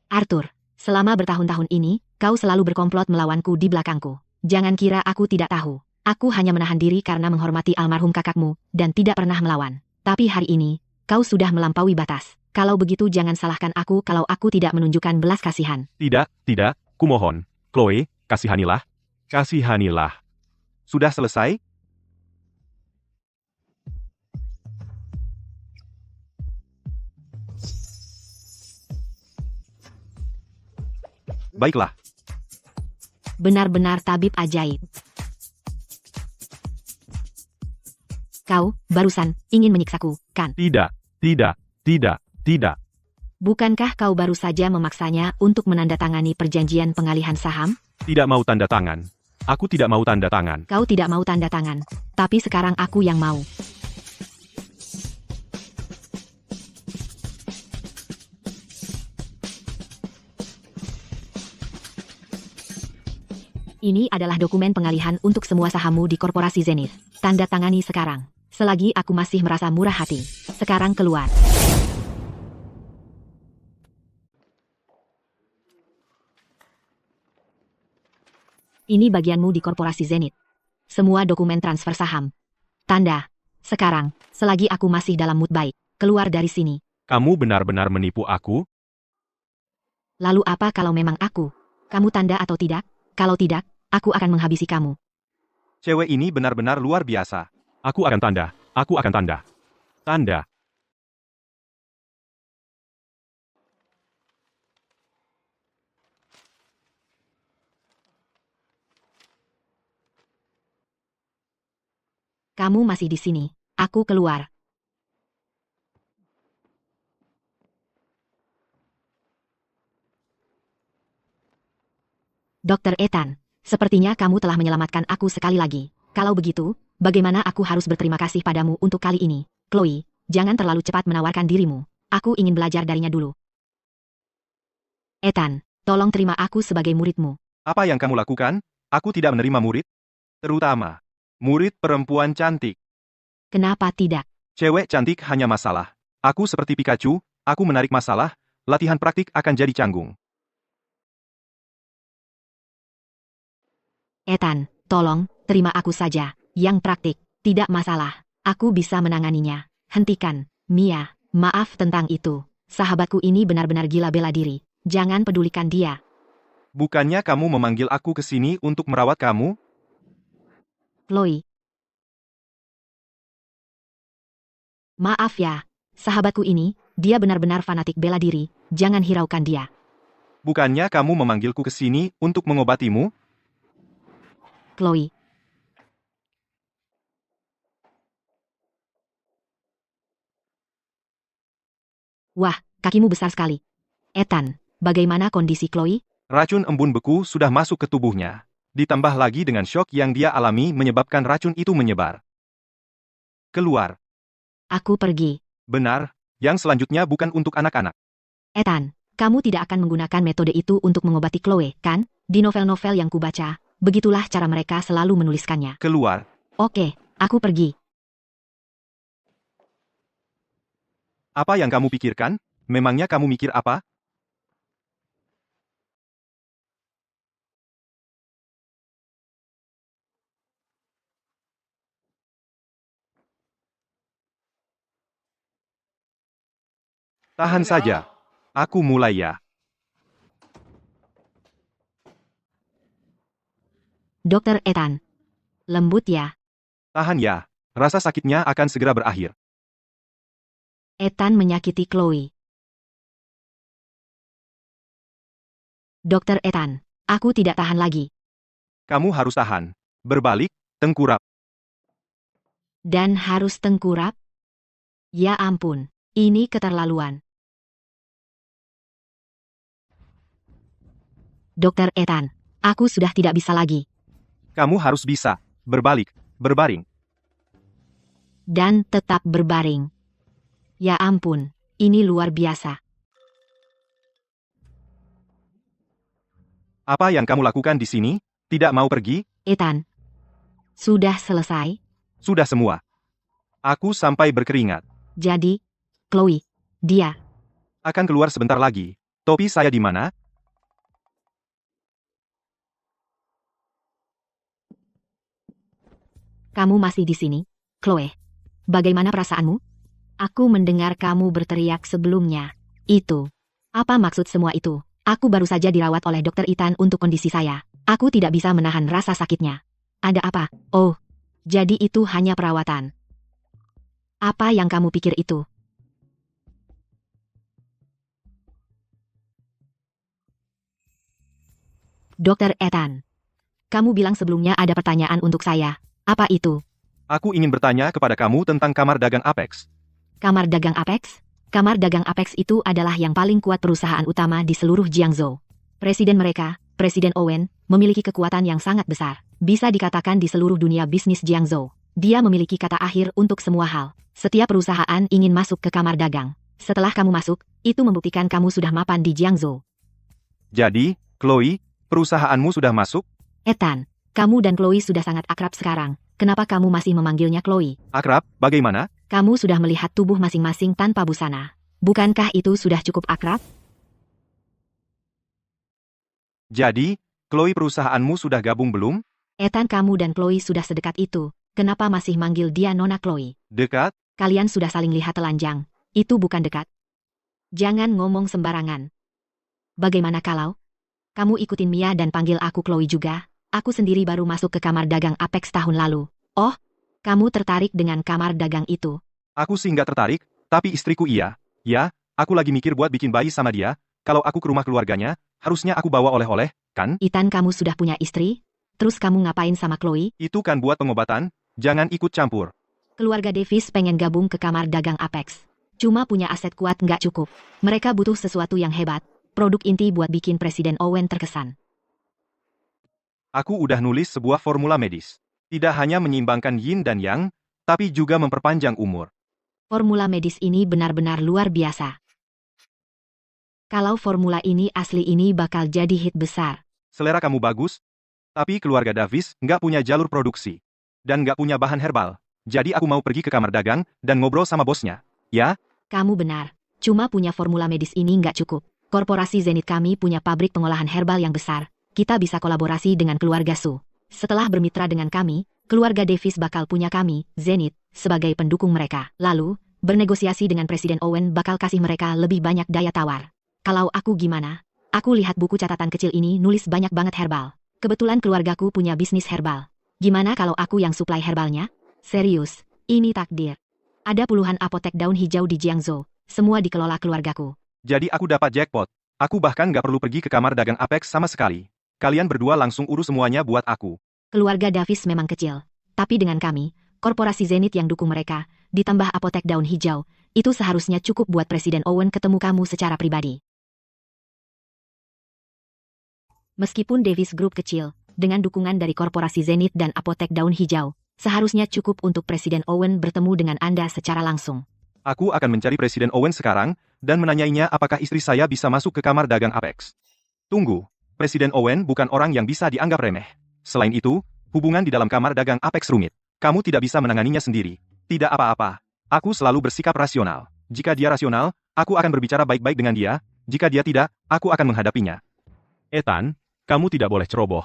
Arthur, selama bertahun-tahun ini, kau selalu berkomplot melawanku di belakangku. Jangan kira aku tidak tahu. Aku hanya menahan diri karena menghormati almarhum kakakmu, dan tidak pernah melawan. Tapi hari ini, kau sudah melampaui batas. Kalau begitu jangan salahkan aku kalau aku tidak menunjukkan belas kasihan. Tidak, kumohon. Chloe, kasihanilah. Kasihanilah. Sudah selesai? Baiklah. Benar-benar tabib ajaib. Kau, barusan, ingin menyiksaku, kan? Tidak. Bukankah kau baru saja memaksanya untuk menandatangani perjanjian pengalihan saham? Tidak mau tanda tangan. Aku tidak mau tanda tangan. Kau tidak mau tanda tangan. Tapi sekarang aku yang mau. Ini adalah dokumen pengalihan untuk semua sahammu di Korporasi Zenith. Tanda tangani sekarang. Selagi aku masih merasa murah hati. Sekarang keluar. Ini bagianmu di Korporasi Zenith. Semua dokumen transfer saham. Tanda. Sekarang, selagi aku masih dalam mood baik, keluar dari sini. Kamu benar-benar menipu aku? Lalu apa kalau memang aku? Kamu tanda atau tidak? Kalau tidak, aku akan menghabisi kamu. Cewek ini benar-benar luar biasa. Aku akan tanda. Aku akan tanda. Tanda. Kamu masih di sini. Aku keluar. Dr. Ethan, sepertinya kamu telah menyelamatkan aku sekali lagi. Kalau begitu, bagaimana aku harus berterima kasih padamu untuk kali ini. Chloe, jangan terlalu cepat menawarkan dirimu. Aku ingin belajar darinya dulu. Ethan, tolong terima aku sebagai muridmu. Apa yang kamu lakukan? Aku tidak menerima murid. Terutama, murid perempuan cantik. Kenapa tidak? Cewek cantik hanya masalah. Aku seperti Pikachu, aku menarik masalah, latihan praktik akan jadi canggung. Ethan, tolong, terima aku saja. Yang praktik, tidak masalah. Aku bisa menanganinya. Hentikan, Mia. Maaf tentang itu. Sahabatku ini benar-benar gila bela diri. Jangan pedulikan dia. Bukannya kamu memanggil aku ke sini untuk merawat kamu? Chloe. Maaf ya, sahabatku ini, dia benar-benar fanatik bela diri. Jangan hiraukan dia. Bukannya kamu memanggilku ke sini untuk mengobatimu? Chloe. Wah, kakimu besar sekali. Ethan, bagaimana kondisi Chloe? Racun embun beku sudah masuk ke tubuhnya. Ditambah lagi dengan syok yang dia alami menyebabkan racun itu menyebar. Keluar. Aku pergi. Benar, yang selanjutnya bukan untuk anak-anak. Ethan, kamu tidak akan menggunakan metode itu untuk mengobati Chloe, kan? Di novel-novel yang kubaca, begitulah cara mereka selalu menuliskannya. Keluar. Oke, aku pergi. Apa yang kamu pikirkan? Memangnya kamu mikir apa? Tahan saja. Aku mulai ya. Dokter Ethan. Lembut ya. Tahan ya. Rasa sakitnya akan segera berakhir. Ethan menyakiti Chloe. Dokter Ethan, aku tidak tahan lagi. Kamu harus tahan. Berbalik, tengkurap. Dan harus tengkurap? Ya ampun, ini keterlaluan. Dokter Ethan, aku sudah tidak bisa lagi. Kamu harus bisa. Berbalik, berbaring. Dan tetap berbaring. Ya ampun, ini luar biasa. Apa yang kamu lakukan di sini? Tidak mau pergi? Ethan, sudah selesai? Sudah semua. Aku sampai berkeringat. Jadi, Chloe, dia, Akan keluar sebentar lagi. Topi saya di mana? kamu masih di sini? Chloe, bagaimana perasaanmu? Aku mendengar kamu berteriak sebelumnya. Itu. Apa maksud semua itu? Aku baru saja dirawat oleh Dokter Ethan untuk kondisi saya. Aku tidak bisa menahan rasa sakitnya. Ada apa? Oh, jadi itu hanya perawatan. Apa yang kamu pikir itu? Dokter Ethan. Kamu bilang sebelumnya ada pertanyaan untuk saya. Apa itu? Aku ingin bertanya kepada kamu tentang kamar dagang Apex. Kamar dagang Apex? Kamar dagang Apex itu adalah yang paling kuat perusahaan utama di seluruh Jiangzhou. Presiden mereka, Presiden Owen, memiliki kekuatan yang sangat besar. Bisa dikatakan di seluruh dunia bisnis Jiangzhou. Dia memiliki kata akhir untuk semua hal. Setiap perusahaan ingin masuk ke kamar dagang. Setelah kamu masuk, itu membuktikan kamu sudah mapan di Jiangzhou. Jadi, Chloe, perusahaanmu sudah masuk? Ethan, kamu dan Chloe sudah sangat akrab sekarang. Kenapa kamu masih memanggilnya Chloe? Akrab, bagaimana? Kamu sudah melihat tubuh masing-masing tanpa busana. Bukankah itu sudah cukup akrab? Jadi, Chloe perusahaanmu sudah gabung belum? Ethan, kamu dan Chloe sudah sedekat itu. Kenapa masih manggil dia Nona Chloe? Dekat? Kalian sudah saling lihat telanjang. Itu bukan dekat. Jangan ngomong sembarangan. Bagaimana kalau kamu ikutin Mia dan panggil aku Chloe juga? Aku sendiri baru masuk ke kamar dagang Apex tahun lalu. Oh, kamu tertarik dengan kamar dagang itu? Aku sih nggak tertarik, tapi istriku iya. Ya, aku lagi mikir buat bikin bayi sama dia. Kalau aku ke rumah keluarganya, harusnya aku bawa oleh-oleh, kan? Ethan, kamu sudah punya istri? Terus kamu ngapain sama Chloe? Itu kan buat pengobatan, jangan ikut campur. Keluarga Davis pengen gabung ke kamar dagang Apex. Cuma punya aset kuat nggak cukup. Mereka butuh sesuatu yang hebat. Produk inti buat bikin Presiden Owen terkesan. Aku udah nulis sebuah formula medis. Tidak hanya menyeimbangkan yin dan yang, tapi juga memperpanjang umur. Formula medis ini benar-benar luar biasa. Kalau formula ini asli ini bakal jadi hit besar. Selera kamu bagus, tapi keluarga Davis nggak punya jalur produksi. Dan nggak punya bahan herbal. Jadi aku mau pergi ke kamar dagang dan ngobrol sama bosnya. Ya? Kamu benar. Cuma punya formula medis ini nggak cukup. Korporasi Zenith kami punya pabrik pengolahan herbal yang besar. Kita bisa kolaborasi dengan keluarga Su. Setelah bermitra dengan kami, keluarga Davis bakal punya kami, Zenith, sebagai pendukung mereka. Lalu, bernegosiasi dengan Presiden Owen bakal kasih mereka lebih banyak daya tawar. Kalau aku gimana? Aku lihat buku catatan kecil ini nulis banyak banget herbal. Kebetulan keluargaku punya bisnis herbal. Gimana kalau aku yang suplai herbalnya? Serius, ini takdir. Ada puluhan apotek daun hijau di Jiangzhou. Semua dikelola keluargaku. Jadi aku dapat jackpot. Aku bahkan nggak perlu pergi ke kamar dagang Apex sama sekali. Kalian berdua langsung urus semuanya buat aku. Keluarga Davis memang kecil. Tapi dengan kami, korporasi Zenith yang dukung mereka, ditambah apotek daun hijau, itu seharusnya cukup buat Presiden Owen ketemu kamu secara pribadi. Meskipun Davis Group kecil, dengan dukungan dari korporasi Zenith dan apotek daun hijau, seharusnya cukup untuk Presiden Owen bertemu dengan Anda secara langsung. Aku akan mencari Presiden Owen sekarang, dan menanyainya apakah istri saya bisa masuk ke kamar dagang Apex. Tunggu, Presiden Owen bukan orang yang bisa dianggap remeh. Selain itu, hubungan di dalam kamar dagang Apex rumit. Kamu tidak bisa menanganinya sendiri. Tidak apa-apa. Aku selalu bersikap rasional. Jika dia rasional, aku akan berbicara baik-baik dengan dia. Jika dia tidak, aku akan menghadapinya. Ethan, kamu tidak boleh ceroboh.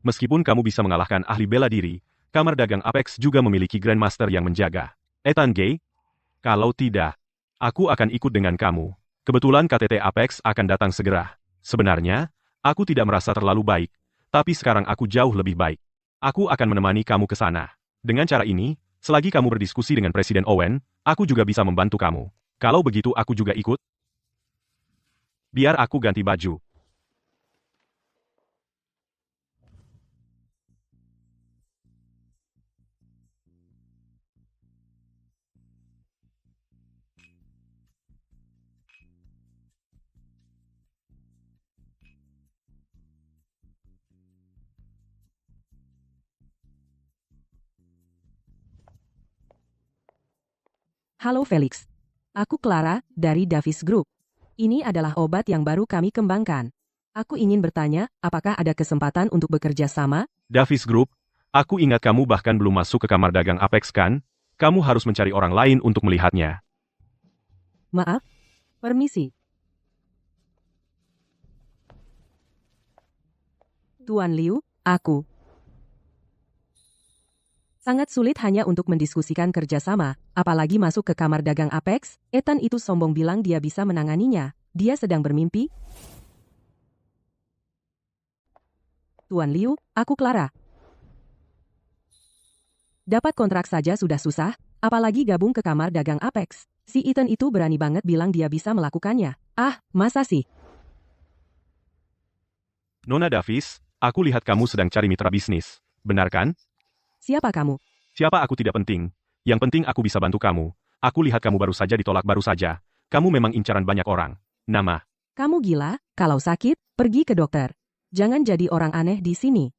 Meskipun kamu bisa mengalahkan ahli bela diri, kamar dagang Apex juga memiliki Grandmaster yang menjaga. Ethan Gay? Kalau tidak, aku akan ikut dengan kamu. Kebetulan KTT Apex akan datang segera. Sebenarnya, aku tidak merasa terlalu baik, tapi sekarang aku jauh lebih baik. Aku akan menemani kamu ke sana. Dengan cara ini, selagi kamu berdiskusi dengan Presiden Owen, aku juga bisa membantu kamu. Kalau begitu aku juga ikut. Biar aku ganti baju. Halo Felix. Aku Clara, dari Davis Group. Ini adalah obat yang baru kami kembangkan. Aku ingin bertanya, apakah ada kesempatan untuk bekerja sama? Davis Group, aku ingat kamu bahkan belum masuk ke kamar dagang Apex kan? Kamu harus mencari orang lain untuk melihatnya. Maaf. Permisi. Tuan Liu, aku. Sangat sulit hanya untuk mendiskusikan kerjasama, apalagi masuk ke kamar dagang Apex. Ethan itu sombong bilang dia bisa menanganinya. Dia sedang bermimpi. Tuan Liu, aku Clara. Dapat kontrak saja sudah susah, apalagi gabung ke kamar dagang Apex. Si Ethan itu berani banget bilang dia bisa melakukannya. Ah, masa sih? Nona Davis, aku lihat kamu sedang cari mitra bisnis. Benar kan? Siapa kamu? Siapa aku tidak penting. Yang penting aku bisa bantu kamu. Aku lihat kamu baru saja ditolak baru saja. Kamu memang incaran banyak orang. Nama. Kamu gila? Kalau sakit, pergi ke dokter. Jangan jadi orang aneh di sini.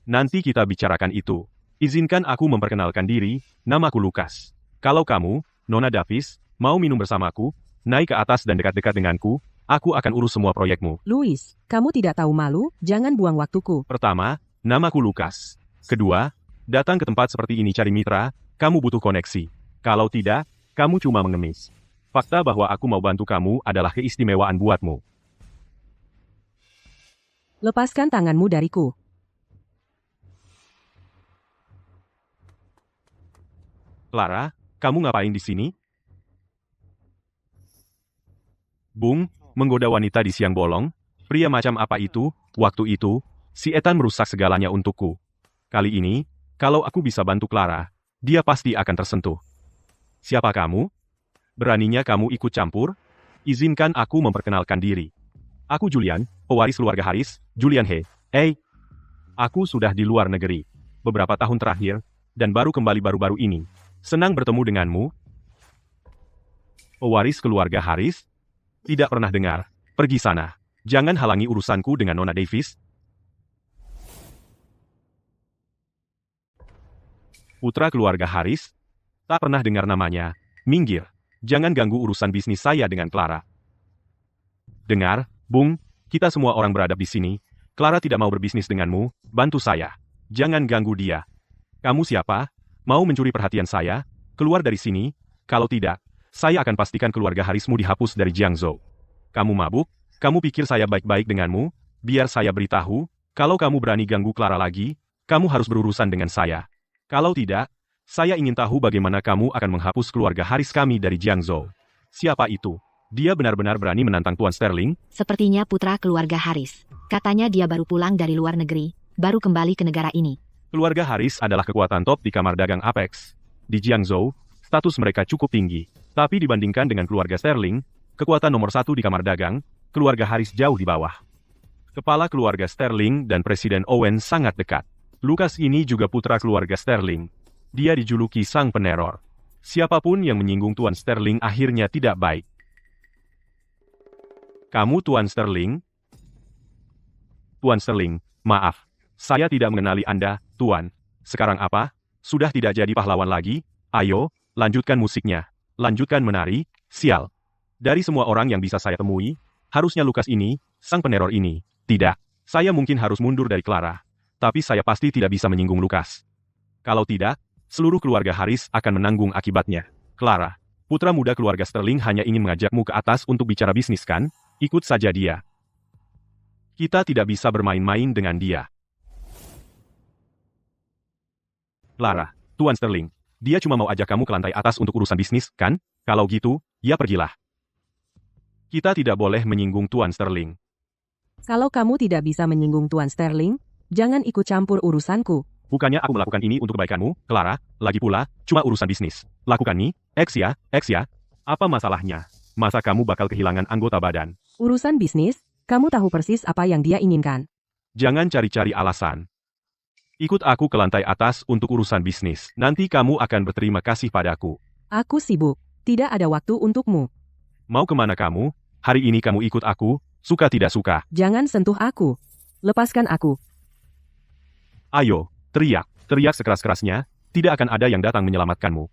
Nanti kita bicarakan itu. Izinkan aku memperkenalkan diri, namaku Lukas. Kalau kamu, Nona Davis, mau minum bersamaku, naik ke atas dan dekat-dekat denganku, aku akan urus semua proyekmu. Louis, kamu tidak tahu malu, jangan buang waktuku. Pertama, namaku Lukas. Kedua, datang ke tempat seperti ini cari mitra, kamu butuh koneksi. Kalau tidak, kamu cuma mengemis. Fakta bahwa aku mau bantu kamu adalah keistimewaan buatmu. Lepaskan tanganmu dariku. Clara, kamu ngapain di sini? Bung, menggoda wanita di siang bolong? Pria macam apa itu? Waktu itu, si Ethan merusak segalanya untukku. Kali ini, kalau aku bisa bantu Clara, dia pasti akan tersentuh. Siapa kamu? Beraninya kamu ikut campur? Izinkan aku memperkenalkan diri. Aku Julian, pewaris keluarga Haris, Julian He. Hey, aku sudah di luar negeri beberapa tahun terakhir, dan baru kembali baru-baru ini. Senang bertemu denganmu. Pewaris keluarga Haris? Tidak pernah dengar. Pergi sana. Jangan halangi urusanku dengan Nona Davis. Putra keluarga Haris? Tak pernah dengar namanya. Minggir. Jangan ganggu urusan bisnis saya dengan Clara. Dengar, Bung, kita semua orang beradab di sini. Clara tidak mau berbisnis denganmu, bantu saya. Jangan ganggu dia. Kamu siapa? Mau mencuri perhatian saya? Keluar dari sini. Kalau tidak, saya akan pastikan keluarga Harismu dihapus dari Jiangzhou. Kamu mabuk? Kamu pikir saya baik-baik denganmu? Biar saya beritahu, kalau kamu berani ganggu Clara lagi, kamu harus berurusan dengan saya. Kalau tidak, saya ingin tahu bagaimana kamu akan menghapus keluarga Haris kami dari Jiangzhou. Siapa itu? Dia benar-benar berani menantang Tuan Sterling? Sepertinya putra keluarga Haris. Katanya dia baru pulang dari luar negeri, baru kembali ke negara ini. Keluarga Haris adalah kekuatan top di kamar dagang Apex. Di Jiangzhou, status mereka cukup tinggi. Tapi dibandingkan dengan keluarga Sterling, kekuatan nomor 1 di kamar dagang, keluarga Haris jauh di bawah. Kepala keluarga Sterling dan Presiden Owen sangat dekat. Lucas ini juga putra keluarga Sterling. Dia dijuluki sang peneror. Siapapun yang menyinggung Tuan Sterling akhirnya tidak baik. Kamu Tuan Sterling? Tuan Sterling, maaf. Saya tidak mengenali Anda, Tuan. Sekarang apa? Sudah tidak jadi pahlawan lagi? Ayo, lanjutkan musiknya. Lanjutkan menari, sial. Dari semua orang yang bisa saya temui, harusnya Lucas ini, sang peneror ini. Tidak, saya mungkin harus mundur dari Clara. Tapi saya pasti tidak bisa menyinggung Lucas. Kalau tidak, seluruh keluarga Haris akan menanggung akibatnya. Clara, putra muda keluarga Sterling hanya ingin mengajakmu ke atas untuk bicara bisnis kan? Ikut saja dia. Kita tidak bisa bermain-main dengan dia. Clara, Tuan Sterling, dia cuma mau ajak kamu ke lantai atas untuk urusan bisnis, kan? Kalau gitu, ya pergilah. Kita tidak boleh menyinggung Tuan Sterling. Kalau kamu tidak bisa menyinggung Tuan Sterling, jangan ikut campur urusanku. Bukannya aku melakukan ini untuk kebaikanmu, Clara, lagi pula, cuma urusan bisnis. Lakukan nih, X ya. Apa masalahnya? Masa kamu bakal kehilangan anggota badan? Urusan bisnis, kamu tahu persis apa yang dia inginkan. Jangan cari-cari alasan. Ikut aku ke lantai atas untuk urusan bisnis. Nanti kamu akan berterima kasih padaku. Aku sibuk, tidak ada waktu untukmu. Mau kemana kamu? Hari ini kamu ikut aku, suka tidak suka. Jangan sentuh aku. Lepaskan aku. Ayo, teriak sekeras-kerasnya, tidak akan ada yang datang menyelamatkanmu.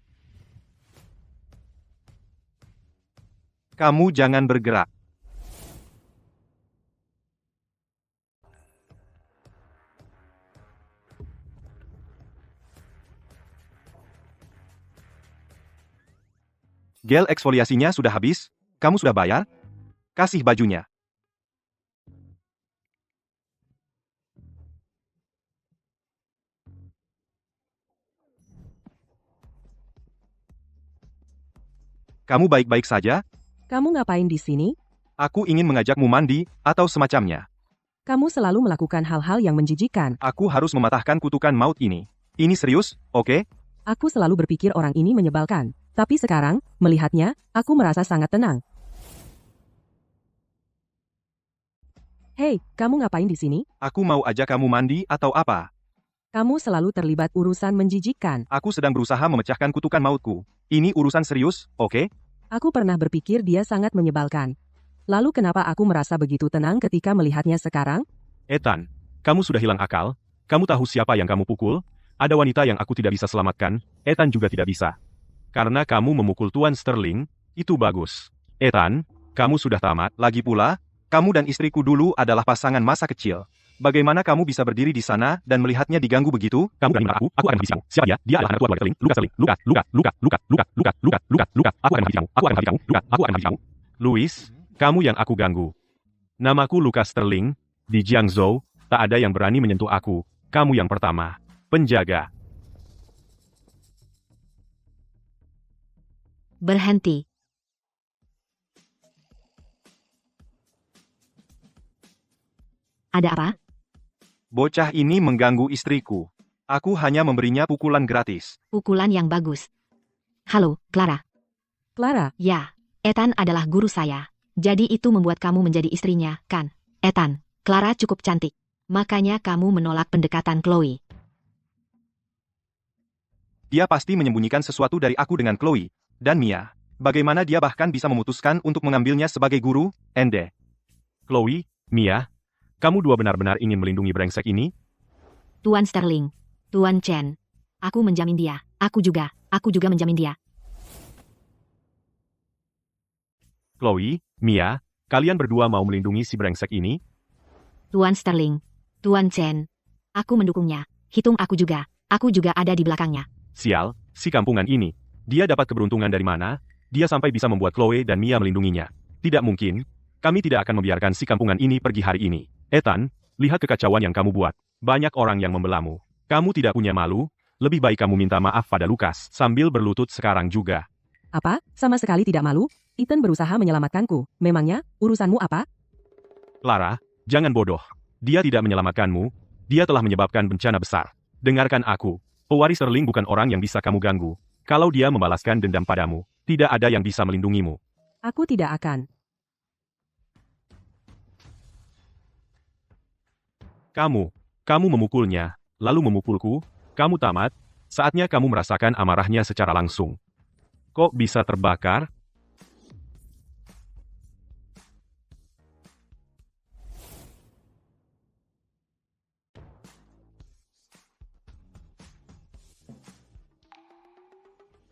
Kamu jangan bergerak. Gel eksfoliasinya sudah habis? Kamu sudah bayar? Kasih bajunya. Kamu baik-baik saja? Kamu ngapain di sini? Aku ingin mengajakmu mandi, atau semacamnya. Kamu selalu melakukan hal-hal yang menjijikan. Aku harus mematahkan kutukan maut ini. Ini serius, oke? Aku selalu berpikir orang ini menyebalkan. Tapi sekarang, melihatnya, aku merasa sangat tenang. Hei, kamu ngapain di sini? Aku mau ajak kamu mandi atau apa? Kamu selalu terlibat urusan menjijikkan. Aku sedang berusaha memecahkan kutukan mautku. Ini urusan serius, oke? Aku pernah berpikir dia sangat menyebalkan. Lalu kenapa aku merasa begitu tenang ketika melihatnya sekarang? Ethan, kamu sudah hilang akal? Kamu tahu siapa yang kamu pukul? Ada wanita yang aku tidak bisa selamatkan, Ethan juga tidak bisa. Karena kamu memukul Tuan Sterling, itu bagus. Ethan, kamu sudah tamat. Lagi pula, kamu dan istriku dulu adalah pasangan masa kecil. Bagaimana kamu bisa berdiri di sana dan melihatnya diganggu begitu? Kamu berani menolak aku akan habisi kamu. Siapa dia? Dia adalah anak tua keluarga Sterling. Lucas Sterling. Lukas. Aku akan habisi kamu. Aku akan habisi kamu. Aku akan habisi kamu. Louis, kamu yang aku ganggu. Namaku Lucas Sterling. Di Jiangzhou, tak ada yang berani menyentuh aku. Kamu yang pertama. Penjaga. Berhenti. Ada apa? Bocah ini mengganggu istriku. Aku hanya memberinya pukulan gratis. Pukulan yang bagus. Halo, Clara. Clara, Ya, Ethan adalah guru saya. Jadi itu membuat kamu menjadi istrinya, kan? Ethan, Clara cukup cantik. Makanya kamu menolak pendekatan Chloe. Dia pasti menyembunyikan sesuatu dari aku dengan Chloe dan Mia. Bagaimana dia bahkan bisa memutuskan untuk mengambilnya sebagai guru, Ende? Chloe, Mia, kamu dua benar-benar ingin melindungi brengsek ini? Tuan Sterling, Tuan Chen, Aku menjamin dia. Aku juga menjamin dia. Chloe, Mia, kalian berdua mau melindungi si brengsek ini? Tuan Sterling, Tuan Chen. Aku mendukungnya. Hitung aku juga ada di belakangnya. Sial, si kampungan ini. Dia dapat keberuntungan dari mana? Dia sampai bisa membuat Chloe dan Mia melindunginya. Tidak mungkin. Kami tidak akan membiarkan si kampungan ini pergi hari ini. Ethan, lihat kekacauan yang kamu buat. Banyak orang yang membelamu. Kamu tidak punya malu? Lebih baik kamu minta maaf pada Lucas sambil berlutut sekarang juga. Apa? Sama sekali tidak malu? Ethan berusaha menyelamatkanku. Memangnya, urusanmu apa? Clara, jangan bodoh. Dia tidak menyelamatkanmu. Dia telah menyebabkan bencana besar. Dengarkan aku. Pewaris Sterling bukan orang yang bisa kamu ganggu. Kalau dia membalaskan dendam padamu, tidak ada yang bisa melindungimu. Aku tidak akan. Kamu memukulnya, lalu memukulku. Kamu tamat. Saatnya kamu merasakan amarahnya secara langsung. Kok bisa terbakar?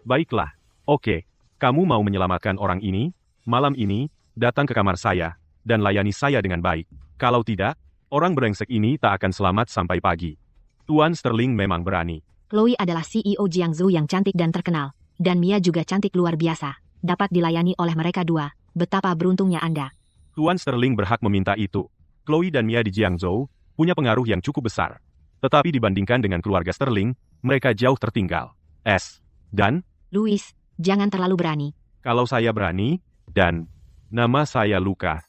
Baiklah. Oke. Kamu mau menyelamatkan orang ini? Malam ini, datang ke kamar saya, dan layani saya dengan baik. Kalau tidak, orang brengsek ini tak akan selamat sampai pagi. Tuan Sterling memang berani. Chloe adalah CEO Jiangsu yang cantik dan terkenal. Dan Mia juga cantik luar biasa. Dapat dilayani oleh mereka dua. Betapa beruntungnya Anda. Tuan Sterling berhak meminta itu. Chloe dan Mia di Jiangsu punya pengaruh yang cukup besar. Tetapi dibandingkan dengan keluarga Sterling, mereka jauh tertinggal. Dan Louis, jangan terlalu berani. kalau saya berani, dan nama saya Luka.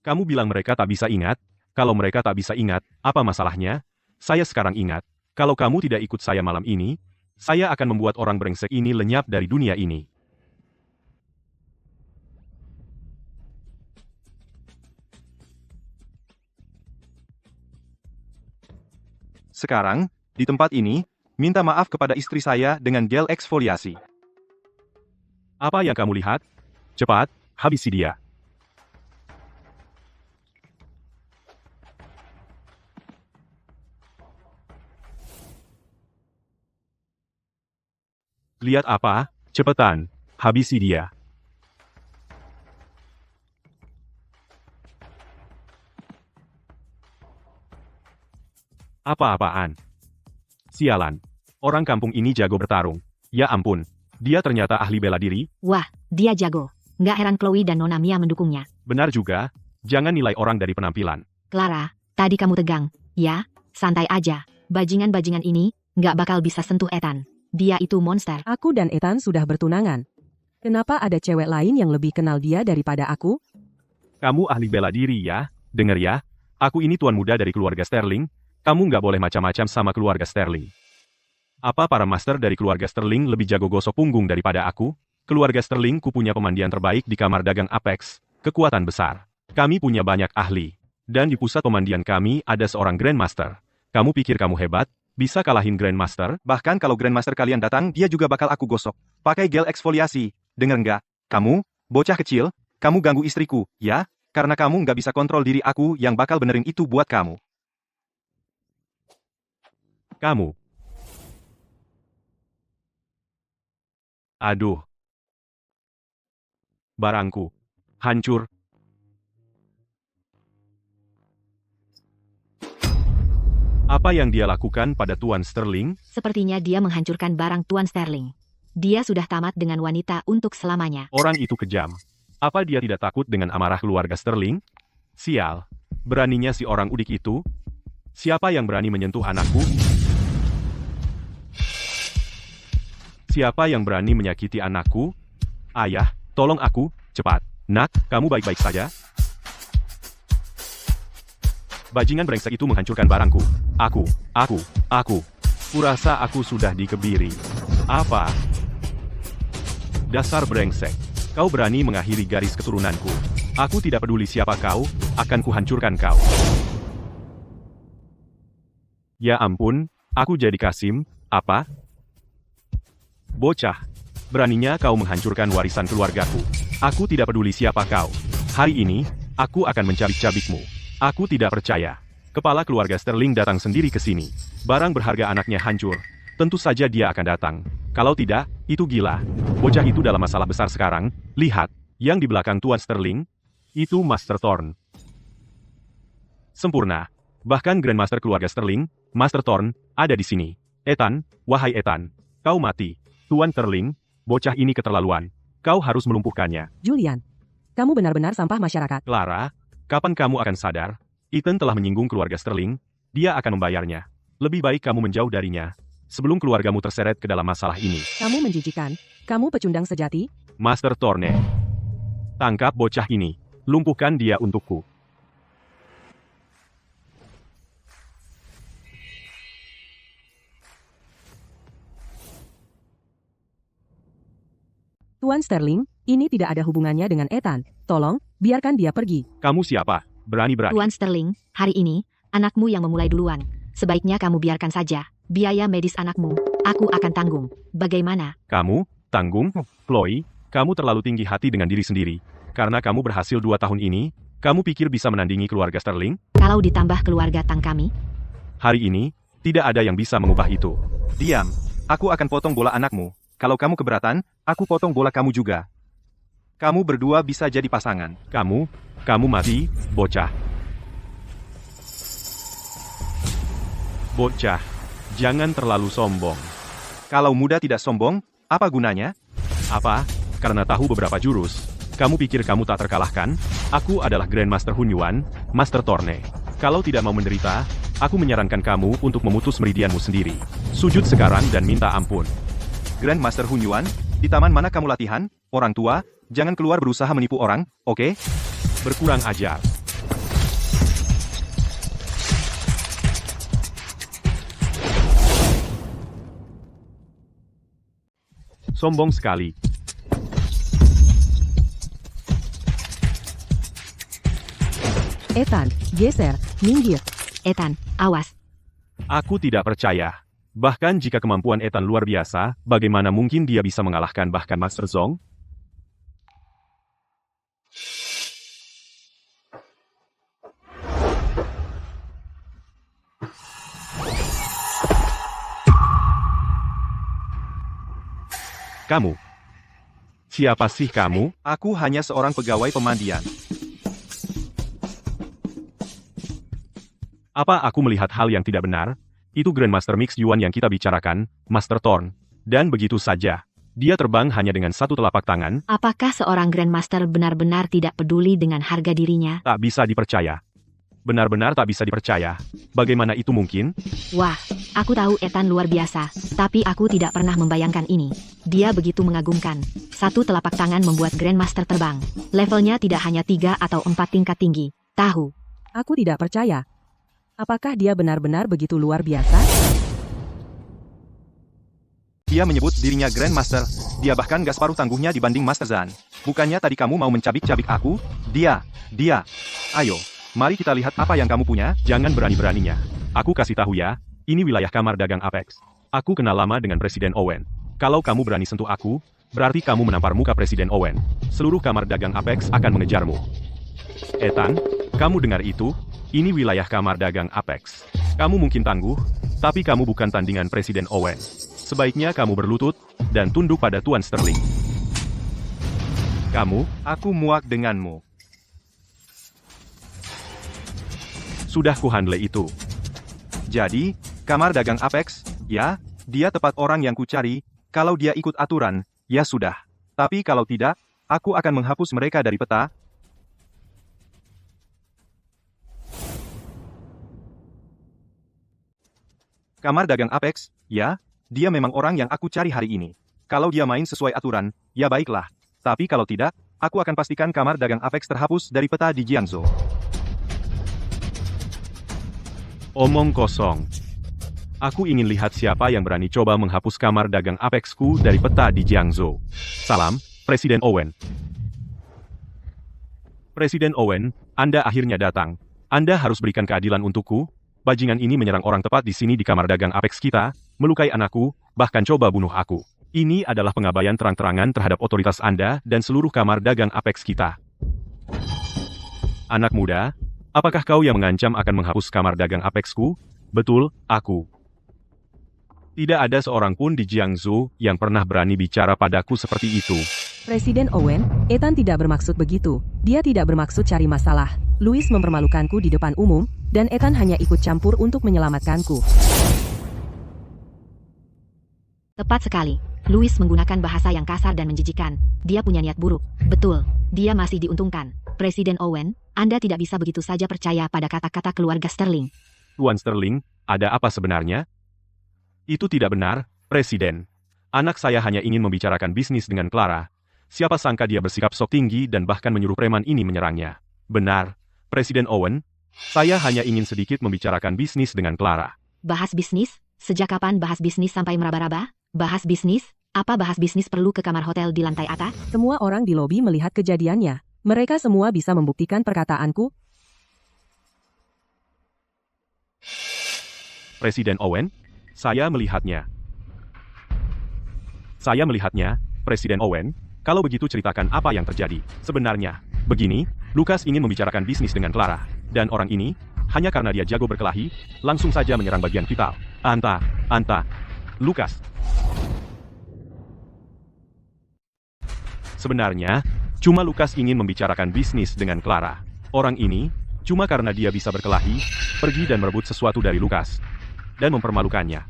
Kamu bilang mereka tak bisa ingat? Kalau mereka tak bisa ingat, apa masalahnya? Saya sekarang ingat. Kalau kamu tidak ikut saya malam ini, saya akan membuat orang brengsek ini lenyap dari dunia ini. Sekarang, di tempat ini, minta maaf kepada istri saya dengan gel eksfoliasi. Apa yang kamu lihat? Cepat, habisi dia. Lihat apa? Cepetan, habisi dia. Apa-apaan? Sialan. Orang kampung ini jago bertarung. Ya ampun. Dia ternyata ahli bela diri. Wah, dia jago. Nggak heran Chloe dan Nona Mia mendukungnya. Benar juga. Jangan nilai orang dari penampilan. Clara, tadi kamu tegang. Ya, santai aja. Bajingan-bajingan ini nggak bakal bisa sentuh Ethan. Dia itu monster. Aku dan Ethan sudah bertunangan. Kenapa ada cewek lain yang lebih kenal dia daripada aku? Kamu ahli bela diri ya. Dengar ya. Aku ini tuan muda dari keluarga Sterling. Kamu nggak boleh macam-macam sama keluarga Sterling. Apa para master dari keluarga Sterling lebih jago gosok punggung daripada aku? Keluarga Sterling ku punya pemandian terbaik di kamar dagang Apex. Kekuatan besar. Kami punya banyak ahli. Dan di pusat pemandian kami ada seorang Grandmaster. Kamu pikir kamu hebat? Bisa kalahin Grandmaster? Bahkan kalau Grandmaster kalian datang, dia juga bakal aku gosok. Pakai gel eksfoliasi. Dengar nggak? Kamu, bocah kecil, kamu ganggu istriku, ya? Karena kamu nggak bisa kontrol diri aku yang bakal benerin itu buat kamu. Kamu. Aduh. Barangku. Hancur. Apa yang dia lakukan pada Tuan Sterling? Sepertinya dia menghancurkan barang Tuan Sterling. Dia sudah tamat dengan wanita untuk selamanya. Orang itu kejam. Apa dia tidak takut dengan amarah keluarga Sterling? Sial. Beraninya si orang udik itu? Siapa yang berani menyentuh anakku? Siapa yang berani menyakiti anakku? Ayah, tolong aku, cepat. Nak, kamu baik-baik saja? Bajingan brengsek itu menghancurkan barangku. Aku. Kurasa aku sudah dikebiri. Apa? Dasar brengsek. Kau berani mengakhiri garis keturunanku. Aku tidak peduli siapa kau, akan kuhancurkan kau. Ya ampun, aku jadi Kasim, apa? Bocah, beraninya kau menghancurkan warisan keluargaku. Aku tidak peduli siapa kau. Hari ini, aku akan mencabik-cabikmu. Aku tidak percaya. Kepala keluarga Sterling datang sendiri ke sini. Barang berharga anaknya hancur. tentu saja dia akan datang. Kalau tidak, itu gila. Bocah itu dalam masalah besar sekarang. Lihat, yang di belakang Tuan Sterling, itu Master Thorn. Sempurna. Bahkan Grandmaster keluarga Sterling, Master Thorn, ada di sini. Ethan, wahai Ethan, kau mati. Tuan Sterling, bocah ini keterlaluan. Kau harus melumpuhkannya. Julian, kamu benar-benar sampah masyarakat. Clara, kapan kamu akan sadar? Ethan telah menyinggung keluarga Sterling, dia akan membayarnya. Lebih baik kamu menjauh darinya, sebelum keluargamu terseret ke dalam masalah ini. Kamu menjijikan. Kamu pecundang sejati. Master Thorne, tangkap bocah ini. Lumpuhkan dia untukku. Tuan Sterling, ini tidak ada hubungannya dengan Ethan. Tolong, biarkan dia pergi. Kamu siapa? Berani-berani. Tuan Sterling, hari ini, anakmu yang memulai duluan. Sebaiknya kamu biarkan saja. Biaya medis anakmu, aku akan tanggung. Bagaimana? Kamu, tanggung, Chloe, kamu terlalu tinggi hati dengan diri sendiri. Karena kamu berhasil 2 tahun ini, kamu pikir bisa menandingi keluarga Sterling? Kalau ditambah keluarga Tang kami, Hari ini, tidak ada yang bisa mengubah itu. Diam, aku akan potong bola anakmu. Kalau kamu keberatan, aku potong bola kamu juga. Kamu berdua bisa jadi pasangan. Kamu mati, bocah. Bocah, jangan terlalu sombong. Kalau muda tidak sombong, apa gunanya? Apa? Karena tahu beberapa jurus. Kamu pikir kamu tak terkalahkan? Aku adalah Grandmaster Hun Yuan, Master Thorne. Kalau tidak mau menderita, aku menyarankan kamu untuk memutus meridianmu sendiri. Sujud sekarang dan minta ampun. Grandmaster Hun Yuan, di taman mana kamu latihan? Orang tua, jangan keluar berusaha menipu orang, oke? Berkurang ajar. Sombong sekali. Ethan, geser, minggir. Ethan, awas. Aku tidak percaya. Bahkan jika kemampuan Ethan luar biasa, bagaimana mungkin dia bisa mengalahkan bahkan Master Zhong? Kamu? Siapa sih kamu? Aku hanya seorang pegawai pemandian. Apa aku melihat hal yang tidak benar? Itu Grandmaster Mix Yuan yang kita bicarakan, Master Thorn. Dan begitu saja. Dia terbang hanya dengan satu telapak tangan. Apakah seorang Grandmaster benar-benar tidak peduli dengan harga dirinya? Tak bisa dipercaya. Benar-benar tak bisa dipercaya. Bagaimana itu mungkin? Wah, aku tahu Ethan luar biasa, tapi aku tidak pernah membayangkan ini. Dia begitu mengagumkan. Satu telapak tangan membuat Grandmaster terbang. Levelnya tidak hanya 3 atau 4 tingkat tinggi. Tahu. Aku tidak percaya. Apakah dia benar-benar begitu luar biasa? Dia menyebut dirinya Grandmaster. Dia bahkan gak separuh tangguhnya dibanding Master Zhan. Bukannya tadi kamu mau mencabik-cabik aku? Dia. Ayo, mari kita lihat apa yang kamu punya. Jangan berani-beraninya. Aku kasih tahu ya, ini wilayah kamar dagang Apex. Aku kenal lama dengan Presiden Owen. Kalau kamu berani sentuh aku, berarti kamu menampar muka Presiden Owen. Seluruh kamar dagang Apex akan mengejarmu. Ethan, kamu dengar itu? Ini wilayah kamar dagang Apex. Kamu mungkin tangguh, tapi kamu bukan tandingan Presiden Owen. Sebaiknya kamu berlutut dan tunduk pada Tuan Sterling. Aku muak denganmu. Sudah kuhandle itu. Jadi, kamar dagang Apex, ya, dia tepat orang yang kucari. Kalau dia ikut aturan, ya sudah. Tapi kalau tidak, aku akan menghapus mereka dari peta. Kamar dagang Apex, ya, dia memang orang yang aku cari hari ini. Kalau dia main sesuai aturan, ya baiklah. Tapi kalau tidak, aku akan pastikan kamar dagang Apex terhapus dari peta di Jiangzhou. Omong kosong. Aku ingin lihat siapa yang berani coba menghapus kamar dagang Apexku dari peta di Jiangzhou. Salam, Presiden Owen. Presiden Owen, Anda akhirnya datang. Anda harus berikan keadilan untukku. Bajingan ini menyerang orang tepat di sini di kamar dagang Apex kita, melukai anakku, bahkan coba bunuh aku. Ini adalah pengabaian terang-terangan terhadap otoritas Anda dan seluruh kamar dagang Apex kita. Anak muda, apakah kau yang mengancam akan menghapus kamar dagang Apexku? Betul, aku. Tidak ada seorang pun di Jiangsu yang pernah berani bicara padaku seperti itu. Presiden Owen, Ethan tidak bermaksud begitu. Dia tidak bermaksud cari masalah. Louis mempermalukanku di depan umum, dan Ethan hanya ikut campur untuk menyelamatkanku. Tepat sekali. Louis menggunakan bahasa yang kasar dan menjijikan. Dia punya niat buruk. Betul, dia masih diuntungkan. Presiden Owen, Anda tidak bisa begitu saja percaya pada kata-kata keluarga Sterling. Tuan Sterling, ada apa sebenarnya? Itu tidak benar, Presiden. Anak saya hanya ingin membicarakan bisnis dengan Clara. Siapa sangka dia bersikap sok tinggi dan bahkan menyuruh preman ini menyerangnya. Benar, Presiden Owen. Saya hanya ingin sedikit membicarakan bisnis dengan Clara. Bahas bisnis? Sejak kapan bahas bisnis sampai meraba-raba? Bahas bisnis? Apa bahas bisnis perlu ke kamar hotel di lantai atas? Semua orang di lobi melihat kejadiannya. Mereka semua bisa membuktikan perkataanku. Presiden Owen, saya melihatnya. Saya melihatnya, Presiden Owen. Kalau begitu ceritakan apa yang terjadi. Sebenarnya, begini, Lucas ingin membicarakan bisnis dengan Clara. Dan orang ini, hanya karena dia jago berkelahi, langsung saja menyerang bagian vital. Lucas. Sebenarnya, cuma Lucas ingin membicarakan bisnis dengan Clara. Orang ini, cuma karena dia bisa berkelahi, pergi dan merebut sesuatu dari Lucas. Dan mempermalukannya.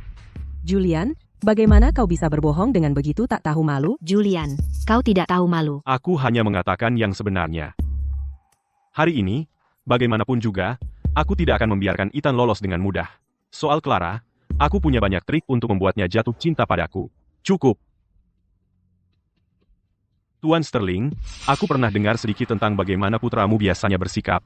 Julian, bagaimana kau bisa berbohong dengan begitu tak tahu malu? Julian, kau tidak tahu malu. Aku hanya mengatakan yang sebenarnya. Hari ini, bagaimanapun juga, aku tidak akan membiarkan Ethan lolos dengan mudah. Soal Clara, aku punya banyak trik untuk membuatnya jatuh cinta padaku. Cukup. Tuan Sterling, aku pernah dengar sedikit tentang bagaimana putramu biasanya bersikap.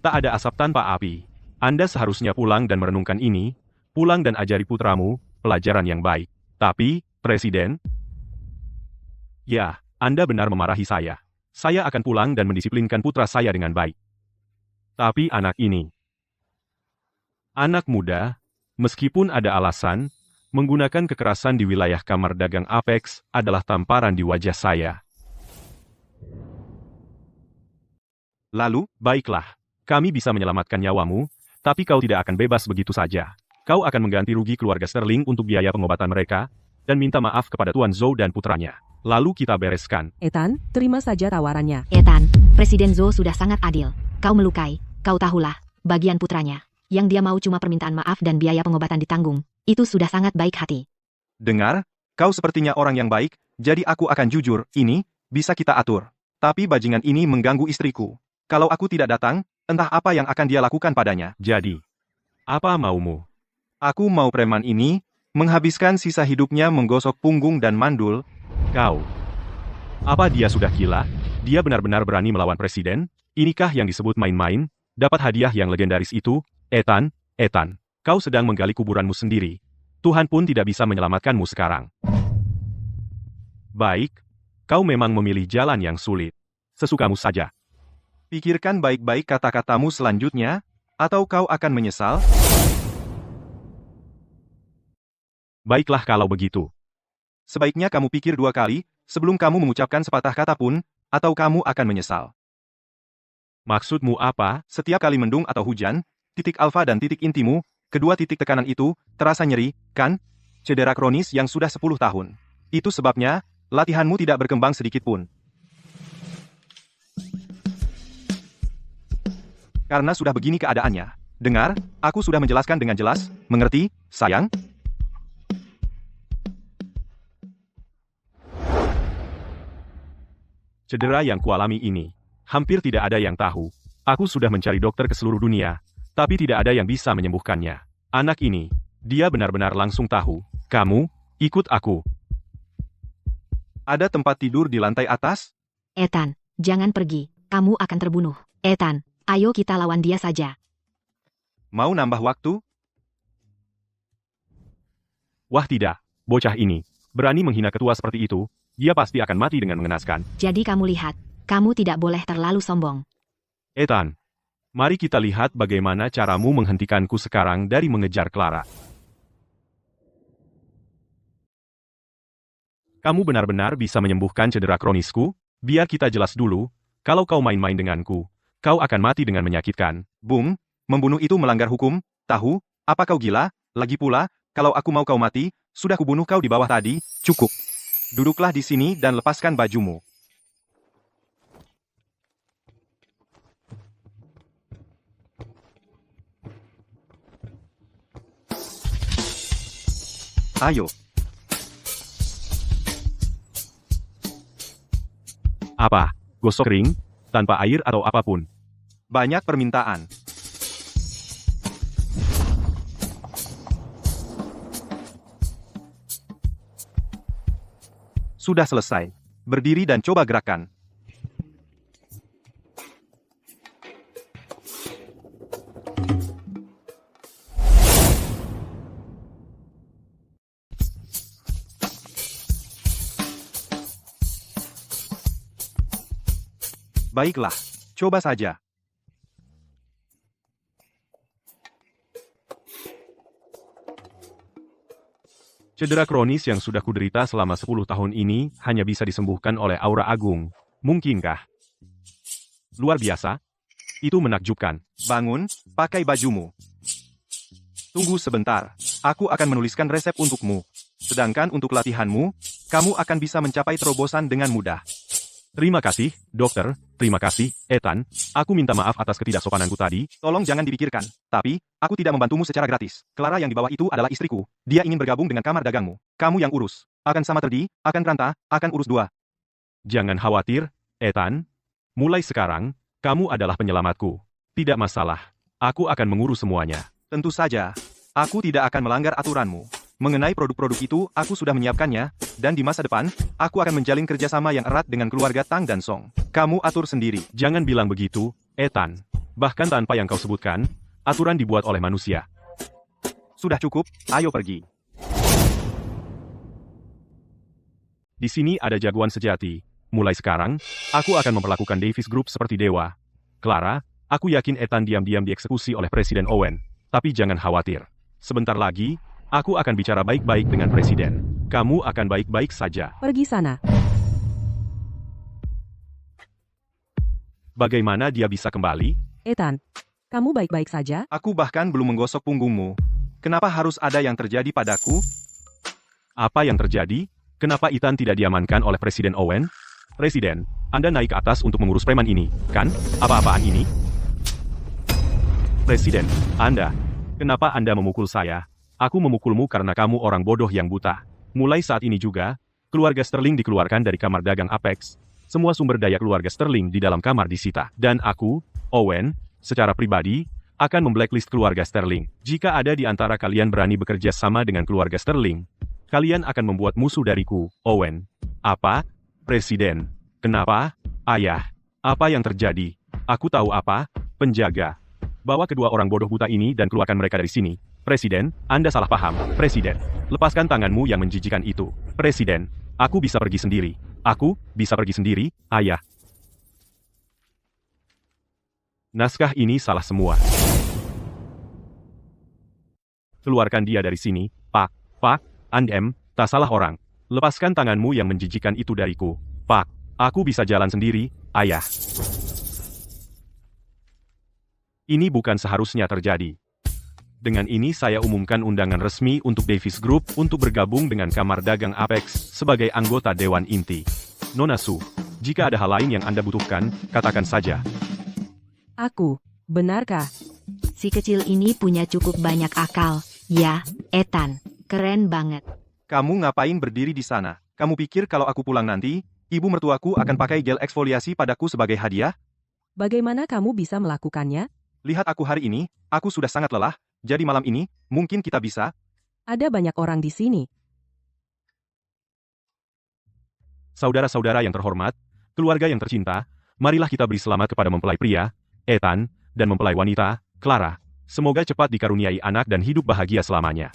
Tak ada asap tanpa api. Anda seharusnya pulang dan merenungkan ini, pulang dan ajari putramu pelajaran yang baik. Tapi, Presiden, ya, Anda benar memarahi saya. Saya akan pulang dan mendisiplinkan putra saya dengan baik. Tapi anak ini, anak muda, meskipun ada alasan, menggunakan kekerasan di wilayah kamar dagang Apex adalah tamparan di wajah saya. Lalu, baiklah, kami bisa menyelamatkan nyawamu, tapi kau tidak akan bebas begitu saja. Kau akan mengganti rugi keluarga Sterling untuk biaya pengobatan mereka, dan minta maaf kepada Tuan Zhou dan putranya. Lalu kita bereskan. Ethan, terima saja tawarannya. Ethan, Presiden Zhou sudah sangat adil. Kau melukai, kau tahulah, bagian putranya. Yang dia mau cuma permintaan maaf dan biaya pengobatan ditanggung. Itu sudah sangat baik hati. Dengar, kau sepertinya orang yang baik, jadi aku akan jujur, ini, bisa kita atur. Tapi bajingan ini mengganggu istriku. Kalau aku tidak datang, entah apa yang akan dia lakukan padanya. Jadi, apa maumu? Aku mau preman ini, menghabiskan sisa hidupnya menggosok punggung dan mandul. Kau. Apa dia sudah gila? Dia benar-benar berani melawan presiden? Inikah yang disebut main-main? Dapat hadiah yang legendaris itu? Ethan, kau sedang menggali kuburanmu sendiri. Tuhan pun tidak bisa menyelamatkanmu sekarang. Baik, kau memang memilih jalan yang sulit. Sesukamu saja. Pikirkan baik-baik kata-katamu selanjutnya, atau kau akan menyesal. Baiklah kalau begitu. Sebaiknya kamu pikir 2 kali, sebelum kamu mengucapkan sepatah kata pun, atau kamu akan menyesal. Maksudmu apa? Setiap kali mendung atau hujan, titik alfa dan titik intimu, kedua titik tekanan itu, terasa nyeri, kan? Cedera kronis yang sudah 10 tahun. Itu sebabnya, latihanmu tidak berkembang sedikit pun. Karena sudah begini keadaannya. Dengar, aku sudah menjelaskan dengan jelas, mengerti, sayang? Cedera yang kualami ini, hampir tidak ada yang tahu. Aku sudah mencari dokter ke seluruh dunia, tapi tidak ada yang bisa menyembuhkannya. Anak ini, dia benar-benar langsung tahu. Kamu, ikut aku. Ada tempat tidur di lantai atas? Ethan, jangan pergi. Kamu akan terbunuh. Ethan, ayo kita lawan dia saja. Mau nambah waktu? Wah tidak, bocah ini, berani menghina ketua seperti itu, dia pasti akan mati dengan mengenaskan. Jadi kamu lihat, kamu tidak boleh terlalu sombong. Ethan, mari kita lihat bagaimana caramu menghentikanku sekarang dari mengejar Clara. Kamu benar-benar bisa menyembuhkan cedera kronisku? Biar kita jelas dulu, kalau kau main-main denganku, kau akan mati dengan menyakitkan. Boom, membunuh itu melanggar hukum, tahu? Apa kau gila? Lagi pula, kalau aku mau kau mati, sudah kubunuh kau di bawah tadi, cukup. Duduklah di sini dan lepaskan bajumu. Ayo. Apa? Gosok kering? Tanpa air atau apapun? Banyak permintaan. Sudah selesai. Berdiri dan coba gerakan. Baiklah, coba saja. Cedera kronis yang sudah kuderita selama 10 tahun ini hanya bisa disembuhkan oleh aura agung. Mungkinkah? Luar biasa. Itu menakjubkan. Bangun, pakai bajumu. Tunggu sebentar, aku akan menuliskan resep untukmu. Sedangkan untuk latihanmu, kamu akan bisa mencapai terobosan dengan mudah. Terima kasih, dokter. Terima kasih, Ethan. Aku minta maaf atas ketidaksopananku tadi. Tolong jangan dipikirkan. Tapi, aku tidak membantumu secara gratis. Clara yang di bawah itu adalah istriku. Dia ingin bergabung dengan kamar dagangmu. Kamu yang urus. Akan sama terdi, akan ranta, akan urus dua. Jangan khawatir, Ethan. Mulai sekarang, kamu adalah penyelamatku. Tidak masalah. Aku akan mengurus semuanya. Tentu saja. Aku tidak akan melanggar aturanmu. Mengenai produk-produk itu, aku sudah menyiapkannya, dan di masa depan, aku akan menjalin kerjasama yang erat dengan keluarga Tang dan Song. Kamu atur sendiri. Jangan bilang begitu, Ethan. Bahkan tanpa yang kau sebutkan, aturan dibuat oleh manusia. Sudah cukup, ayo pergi. Di sini ada jagoan sejati. Mulai sekarang, aku akan memperlakukan Davis Group seperti dewa. Clara, aku yakin Ethan diam-diam dieksekusi oleh Presiden Owen. Tapi jangan khawatir. Sebentar lagi, aku akan bicara baik-baik dengan Presiden. Kamu akan baik-baik saja. Pergi sana. Bagaimana dia bisa kembali? Ethan, kamu baik-baik saja? Aku bahkan belum menggosok punggungmu. Kenapa harus ada yang terjadi padaku? Apa yang terjadi? Kenapa Ethan tidak diamankan oleh Presiden Owen? Presiden, Anda naik ke atas untuk mengurus preman ini, kan? Apa-apaan ini? Presiden, kenapa Anda memukul saya? Aku memukulmu karena kamu orang bodoh yang buta. Mulai saat ini juga, keluarga Sterling dikeluarkan dari kamar dagang Apex. Semua sumber daya keluarga Sterling di dalam kamar disita. Dan aku, Owen, secara pribadi, akan memblacklist keluarga Sterling. Jika ada di antara kalian berani bekerja sama dengan keluarga Sterling, kalian akan membuat musuh dariku, Owen. Apa? Presiden. Kenapa? Ayah. Apa yang terjadi? Aku tahu apa? Penjaga. Bawa kedua orang bodoh buta ini dan keluarkan mereka dari sini. Presiden, Anda salah paham. Presiden, lepaskan tanganmu yang menjijikan itu. Presiden, aku bisa pergi sendiri. Aku bisa pergi sendiri, ayah. Naskah ini salah semua. Keluarkan dia dari sini, Pak. Andem, tak salah orang. Lepaskan tanganmu yang menjijikan itu dariku. Pak, aku bisa jalan sendiri, ayah. Ini bukan seharusnya terjadi. Dengan ini saya umumkan undangan resmi untuk Davis Group untuk bergabung dengan Kamar Dagang Apex sebagai anggota Dewan Inti. Nona Su, jika ada hal lain yang Anda butuhkan, katakan saja. Aku, benarkah? Si kecil ini punya cukup banyak akal. Ya, Ethan. Keren banget. Kamu ngapain berdiri di sana? Kamu pikir kalau aku pulang nanti, ibu mertuaku akan pakai gel eksfoliasi padaku sebagai hadiah? Bagaimana kamu bisa melakukannya? Lihat aku hari ini, aku sudah sangat lelah, jadi malam ini, mungkin kita bisa. Ada banyak orang di sini. Saudara-saudara yang terhormat, keluarga yang tercinta, marilah kita beri selamat kepada mempelai pria, Ethan, dan mempelai wanita, Clara. Semoga cepat dikaruniai anak dan hidup bahagia selamanya.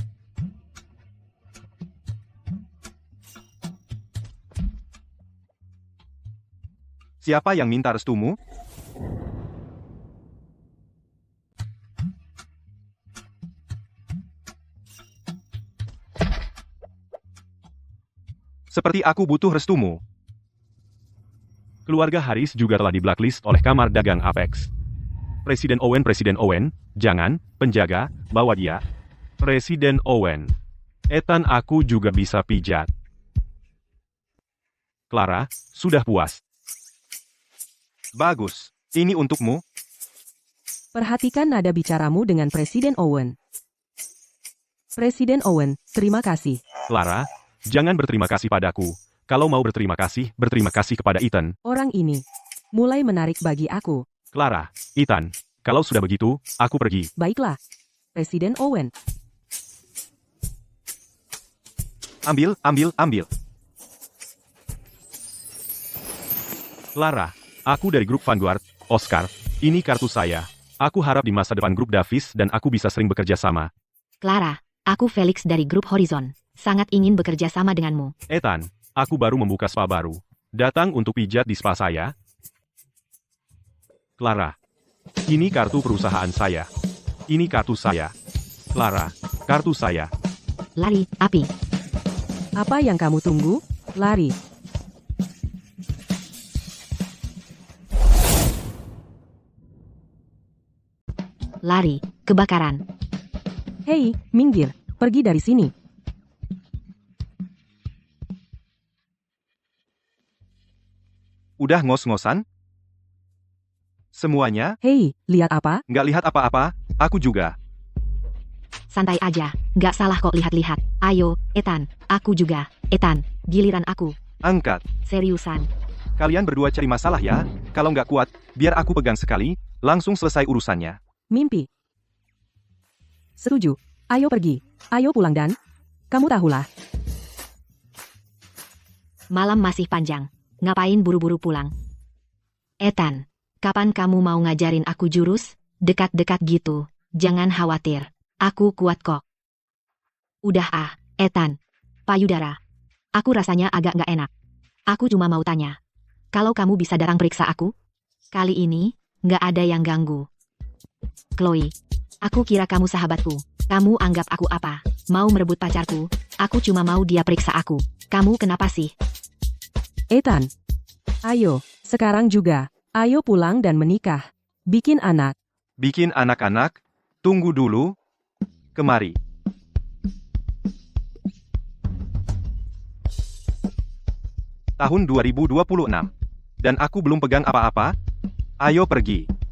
Siapa yang minta restumu? Seperti aku butuh restumu. Keluarga Harris juga telah di-blacklist oleh Kamar Dagang Apex. Presiden Owen, jangan, penjaga, bawa dia. Presiden Owen. Ethan, aku juga bisa pijat. Clara, sudah puas. Bagus. Ini untukmu. Perhatikan nada bicaramu dengan Presiden Owen. Presiden Owen, terima kasih. Clara, jangan berterima kasih padaku. Kalau mau berterima kasih kepada Ethan. Orang ini mulai menarik bagi aku. Clara, Ethan, kalau sudah begitu, aku pergi. Baiklah. Presiden Owen. Ambil. Clara, aku dari grup Vanguard. Oscar, ini kartu saya. Aku harap di masa depan grup Davis dan aku bisa sering bekerja sama. Clara, aku Felix dari grup Horizon. Sangat ingin bekerja sama denganmu. Ethan, aku baru membuka spa baru. Datang untuk pijat di spa saya. Clara, ini kartu perusahaan saya. Ini kartu saya. Clara, kartu saya. Lari, api. Apa yang kamu tunggu? Lari. Lari, kebakaran. Hei, minggir. Pergi dari sini. Udah ngos-ngosan? Semuanya? Hei, lihat apa? Nggak lihat apa-apa, aku juga. Santai aja, nggak salah kok lihat-lihat. Ayo, Ethan, aku juga. Ethan, giliran aku. Angkat. Seriusan. Kalian berdua cari masalah ya. Kalau nggak kuat, biar aku pegang sekali, langsung selesai urusannya. Mimpi. Setuju. Ayo pergi. Ayo pulang dan kamu tahulah. Malam masih panjang. Ngapain buru-buru pulang? Ethan, kapan kamu mau ngajarin aku jurus? Dekat-dekat gitu. Jangan khawatir. Aku kuat kok. Udah Ethan. Payudara. Aku rasanya agak nggak enak. Aku cuma mau tanya. Kalau kamu bisa datang periksa aku? Kali ini, nggak ada yang ganggu. Chloe. Aku kira kamu sahabatku. Kamu anggap aku apa? Mau merebut pacarku? Aku cuma mau dia periksa aku. Kamu kenapa sih? Ethan. Ayo, sekarang juga. Ayo pulang dan menikah. Bikin anak. Bikin anak-anak? Tunggu dulu. Kemari. Tahun 2026. Dan aku belum pegang apa-apa? Ayo pergi.